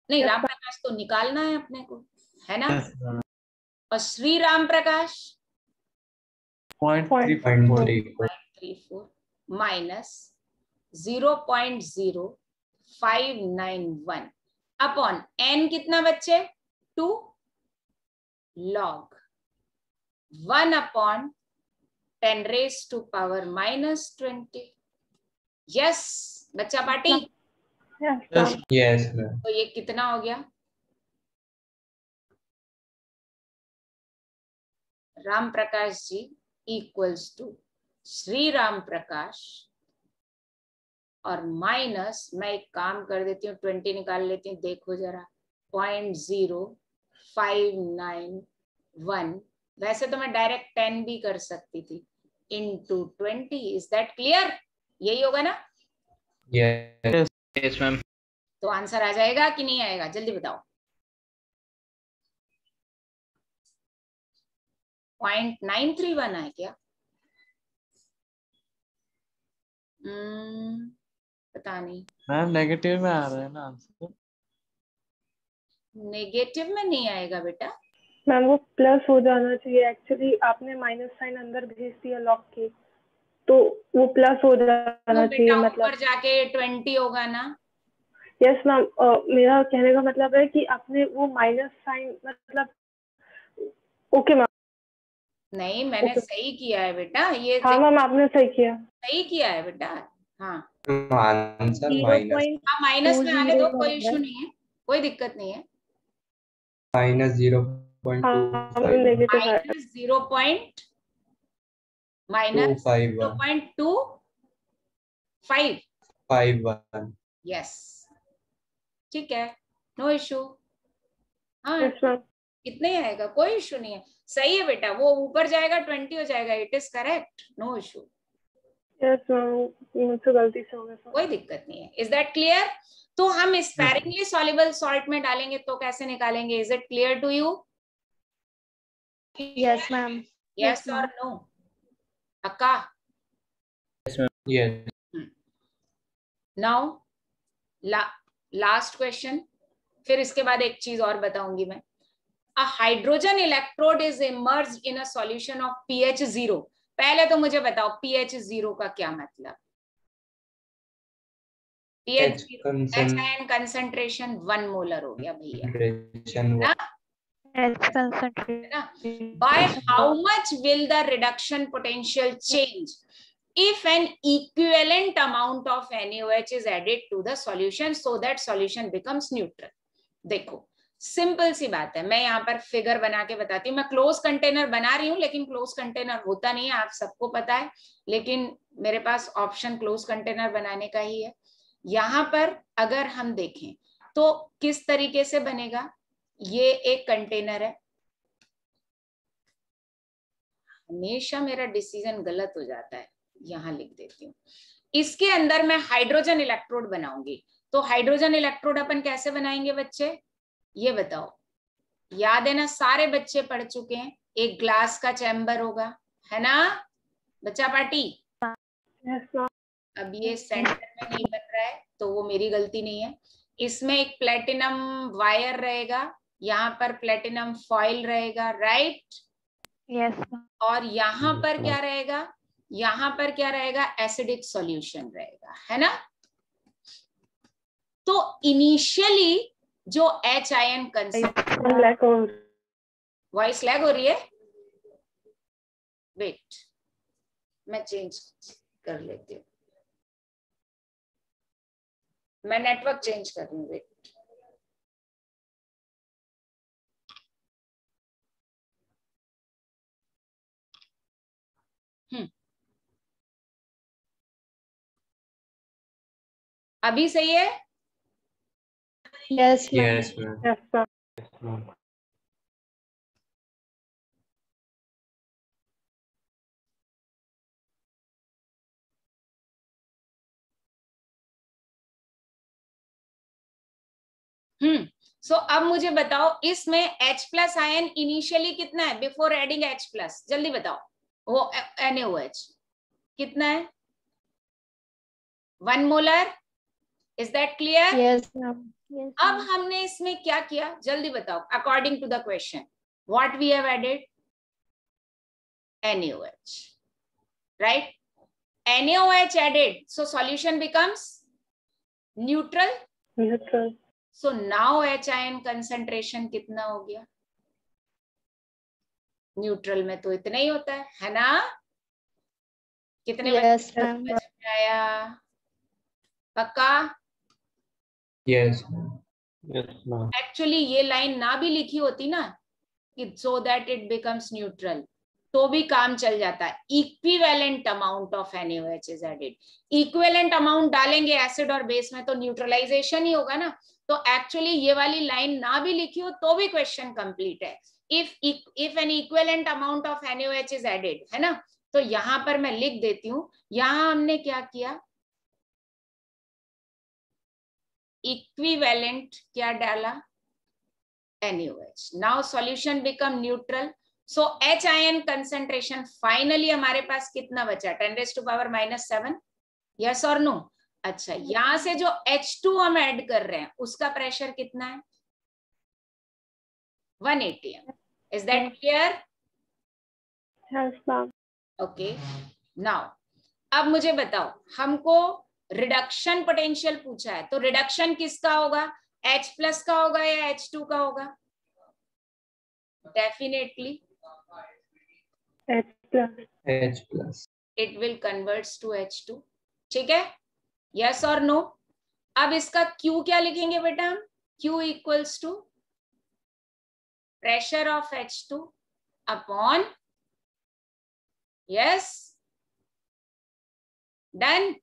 नहीं, राम प्रकाश तो निकालना है अपने को, है ना. Yes ma'am. और Shri Ram Prakash 0.34. 34 minus 0.0591 upon n कितना बच्चे? 2 log 1 अपॉन 10 raised to power minus 20. Yes बच्चा party. Yes, yes. ma'am. Yes, ma'am. तो ये कितना हो गया? राम प्रकाश जी इक्वल्स टू श्री राम प्रकाश और माइनस, मैं एक काम कर देती हूँ 20 निकाल लेती हूँ. देखो जरा 0.0591. वैसे तो मैं डायरेक्ट 10 भी कर सकती थी इनटू 20. Is that clear? यही होगा ना. Yes. Yes, ma'am. तो आंसर आ जाएगा कि नहीं आएगा? जल्दी बताओ. 0.931 है क्या? पता नहीं. मैम नेगेटिव में आ रहा है ना आंसर. नेगेटिव में नहीं आएगा बेटा. मैम वो प्लस हो जाना चाहिए. एक्चुअली आपने माइनस साइन अंदर भेज दिया लॉग के, तो वो प्लस हो जाना चाहिए. बेटा मतलब ऊपर जाके 20 होगा ना. यस मैम, मेरा कहने का मतलब है कि आपने वो माइनस साइन मतलब. Okay ma'am. नहीं, मैंने Okay. सही किया है बेटा. ये हाँ मैम, आपने सही किया. सही किया है बेटा. हाँ, Answer minus. आप माइनस में आने दो, कोई इशू नहीं है, कोई दिक्कत नहीं है. Minus हाँ 0.25. नेगेटिव है. माइनस 0. माइनस 251. 0.25. 51. यस, ठीक है, नो इशू. हाँ, यस मैम. इतना ही आएगा, कोई इशू नहीं है. सही है बेटा, वो ऊपर जाएगा 20 हो जाएगा. It is correct, no issue. Yes ma'am, मुझसे गलती से हो गया. कोई दिक्कत नहीं है. Is that clear? तो हम स्पेरिंगली सॉल्युबल सॉल्ट में डालेंगे तो कैसे निकालेंगे? Is it clear to you? Yes, ma'am. Yes और नो? अक्का. Yes. नाउ लास्ट क्वेश्चन, फिर इसके बाद एक चीज और बताऊंगी मैं. A hydrogen electrode is immersed in a solution of pH 0. पहले तो मुझे बताओ pH 0 का क्या मतलब? PH concentration ion concentration 1 molar हो गया भैया one. H है concentration. ना. By how much will the reduction potential change if an equivalent amount of NaOH is added to the solution so that solution becomes neutral? देखो simple सी बात है, मैं यहाँ पर फिगर बना के बताती हूँ. मैं क्लोज कंटेनर बना रही हूँ लेकिन क्लोज कंटेनर होता नहीं है, आप सबको पता है, लेकिन मेरे पास ऑप्शन क्लोज कंटेनर बनाने का ही है. यहाँ पर अगर हम देखें तो किस तरीके से बनेगा. ये एक कंटेनर है. हमेशा मेरा डिसीजन गलत हो जाता है, यहां लिख देती हूँ. इसके अंदर मैं हाइड्रोजन इलेक्ट्रोड बनाऊंगी. तो हाइड्रोजन इलेक्ट्रोड अपन कैसे बनाएंगे बच्चे, ये बताओ. याद है ना, सारे बच्चे पढ़ चुके हैं. एक ग्लास का चैम्बर होगा, है ना बच्चा पार्टी. Yes, ma'am. अब ये सेंटर में नहीं बन रहा है तो वो मेरी गलती नहीं है. इसमें एक प्लेटिनम वायर रहेगा, यहाँ पर प्लेटिनम फॉइल रहेगा, राइट. Yes, ma'am. और यहाँ पर क्या रहेगा, यहाँ पर क्या रहेगा, एसिडिक सॉल्यूशन रहेगा, है ना. तो इनिशियली जो H ion concentration, Lack of voice lag हो रही है, वेट मैं चेंज कर लेती हूँ. मैं नेटवर्क चेंज कर रही हूँ, वेट. अभी सही है. Yes, ma'am. Yes, ma'am. yes, sir. Yes, ma'am. सो अब मुझे बताओ, इसमें H प्लस आयन इनिशियली कितना है बिफोर एडिंग H प्लस, जल्दी बताओ. वो NaOH कितना है, 1 molar. Is that clear. Yes, ma'am. Yes, अब ma'am. हमने इसमें क्या किया, जल्दी बताओ. According to the question what we have added, NaOH, right. NaOH added, so solution becomes neutral. Neutral. So now H ion concentration कितना हो गया, न्यूट्रल में तो इतना ही होता है ना. कितने Yes, बच्चे ma'am. समझ में आया, पक्का. Yes, ma'am. Yes, ma'am. Actually ये लाइन ना भी लिखी होती ना कि so that it becomes neutral, तो भी काम चल जाता है. Equivalent amount of NaOH is added. Equivalent amount डालेंगे एसिड और बेस में तो न्यूट्रलाइजेशन ही होगा ना. तो एक्चुअली ये वाली लाइन ना भी लिखी हो तो भी क्वेश्चन कंप्लीट है. If an equivalent amount of NaOH is added, है ना. तो यहां पर मैं लिख देती हूं, यहां हमने क्या किया, इक्विवेलेंट क्या डाला, NaOH. Now solution become neutral. So H ion concentration finally हमारे पास कितना बचा, 10⁻⁻⁷. यस और नो. अच्छा, यहां से जो H2 हम ऐड कर रहे हैं उसका प्रेशर कितना है, 180 m. Is that clear. Yes, ma'am. Okay. Now अब मुझे बताओ, हमको रिडक्शन पोटेंशियल पूछा है, तो रिडक्शन किसका होगा, H प्लस का होगा या H2 का होगा. Definitely H plus. H plus. It will converts to H2. ठीक है, यस और नो. अब इसका Q क्या लिखेंगे बेटा हम, Q equals to pressure of H2 upon, yes done,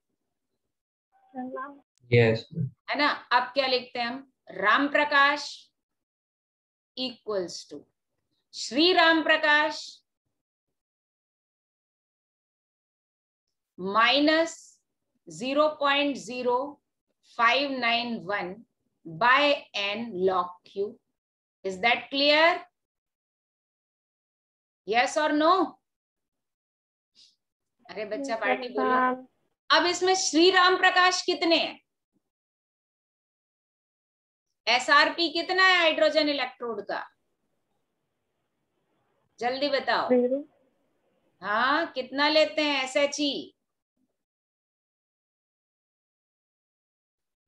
Yes, ma'am. Yes, ma'am. है ना. अब क्या लिखते हैं हम, Ram Prakash equals to Shri Ram Prakash minus 0.0591 by n log Q. Is that clear? Yes or no? अरे बच्चा पार्टी Yes, बोलो. ma'am. अब इसमें श्री राम प्रकाश कितने हैं, SRP कितना है हाइड्रोजन इलेक्ट्रोड का, जल्दी बताओ. 0. हाँ, कितना लेते हैं SHE,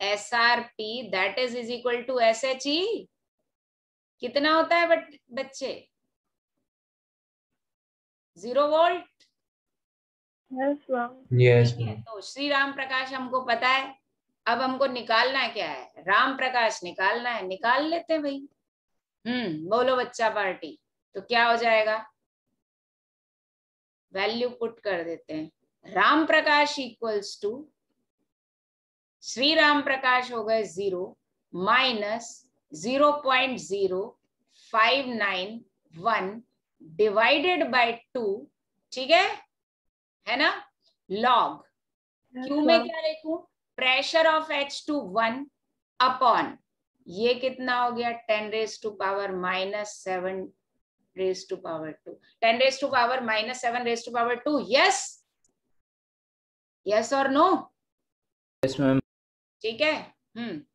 SRP that is equal to SHE. कितना होता है बच्चे? 0 वोल्ट. Yes, ma'am. Yes, ठीक है, ma'am. तो श्री राम प्रकाश हमको पता है. अब हमको निकालना क्या है? राम प्रकाश निकालना है. निकाल लेते हैं भाई. बोलो बच्चा पार्टी. तो क्या हो जाएगा? वैल्यू पुट कर देते हैं. राम प्रकाश इक्वल्स टू श्री राम प्रकाश हो गए 0 माइनस 0.0591 डिवाइडेड बाय 2. ठीक है ना? लॉग क्यू में क्या लिखूं? प्रेशर ऑफ H2 1 अपॉन ये कितना हो गया? 10 raised to power minus 7 raised to power 2. 10 raised to power minus 7 raised to power 2. Yes? Yes or no? Yes, ma'am. ठीक है.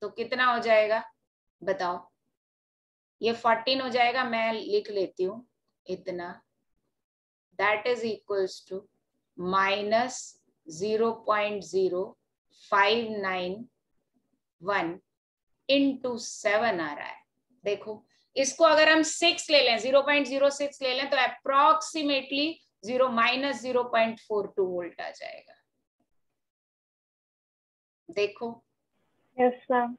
तो कितना हो जाएगा बताओ? ये 14 हो जाएगा. मैं लिख लेती हूँ इतना. That is equals to minus 0.0591 into 7 आ रहा है. देखो इसको अगर हम 6 ले लें, 0.06 ले लें, तो अप्रोक्सीमेटली -0.42 वोल्ट आ जाएगा. देखो Yes, ma'am.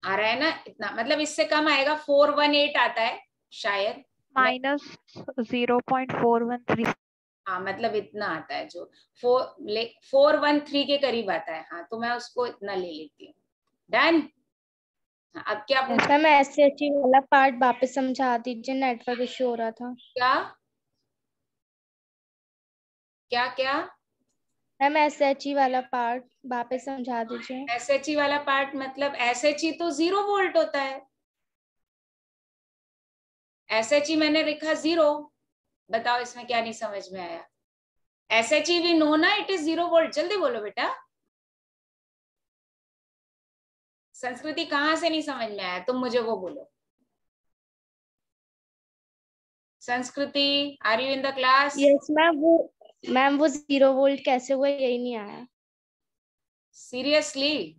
आ रहा है ना इतना. मतलब इससे कम आएगा. 418 आता है शायद. -0.413. हाँ मतलब इतना आता है. जो 413 के करीब आता है. हाँ तो मैं उसको इतना ले लेती हूँ. डन. अब क्या पूछ? मैम SHE वाला पार्ट वापस समझा दीजिए, नेटवर्क इश्यू हो रहा था. क्या क्या क्या? मैम SHE वाला पार्ट वापस समझा दीजिए. SHE वाला पार्ट मतलब SHE तो 0 वोल्ट होता है. SHE मैंने लिखा 0. बताओ इसमें क्या नहीं समझ में आया? SHE भी नो ना, इट इज 0 वोल्ट. जल्दी बोलो बेटा. संस्कृति कहाँ से नहीं समझ में आया? तुम मुझे वो बोलो. Sanskriti, are you in the class? Yes ma'am. वो 0 वोल्ट कैसे हुआ यही नहीं आया. सीरियसली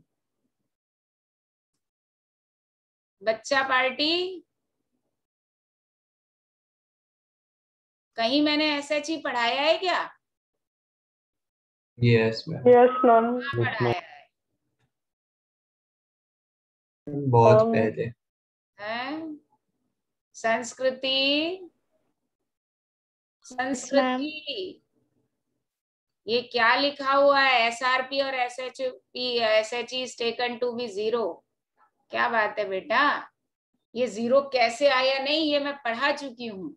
बच्चा पार्टी, कहीं मैंने SHE पढ़ाया है क्या? Yes, ma'am. Yes, ma'am. कहाँ पढ़ाया है? बहुत पहले. हैं? संस्कृति ये क्या लिखा हुआ है? SRP और SHE is taken to be 0. क्या बात है बेटा? ये 0 कैसे आया? नहीं, ये मैं पढ़ा चुकी हूँ.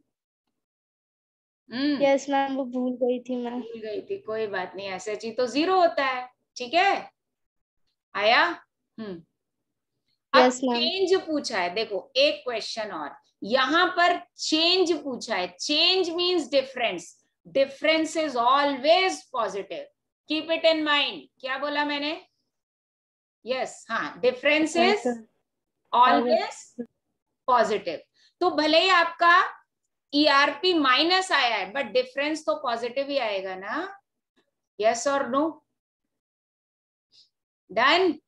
यस मैम, वो भूल गई थी मैं. भूल गई थी, कोई बात नहीं. SHE तो 0 होता है. ठीक है, आया. अब यस मैम. चेंज पूछा है. देखो एक क्वेश्चन और यहाँ पर चेंज पूछा है. Change means difference. Difference is always positive. Keep it in mind. क्या बोला मैंने? यस. हाँ, डिफरेंस इज ऑलवेज पॉजिटिव. तो भले ही आपका ERP माइनस आया है, बट डिफरेंस तो पॉजिटिव ही आएगा ना. यस और नो? डन.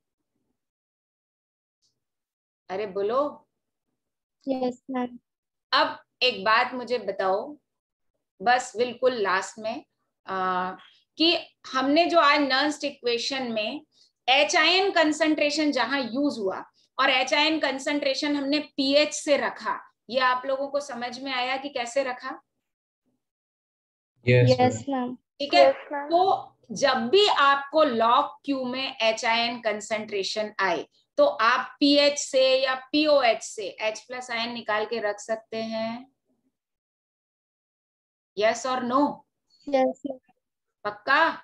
अरे बोलो. Yes ma'am. अब एक बात मुझे बताओ, बस बिल्कुल लास्ट में, कि हमने जो आज नर्स्ट इक्वेशन में HIN कंसंट्रेशन जहां यूज हुआ और HIN कंसंट्रेशन हमने pH से रखा, ये आप लोगों को समझ में आया कि कैसे रखा? Yes, yes ma'am. मैम. ठीक है. Yes, ma'am. तो जब भी आपको log Q में HIN कंसंट्रेशन आए, तो आप pH से या POH से H+ आयन निकाल के रख सकते हैं. यस और नो? यस. पक्का?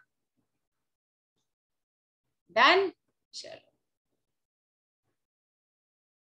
डन. चलो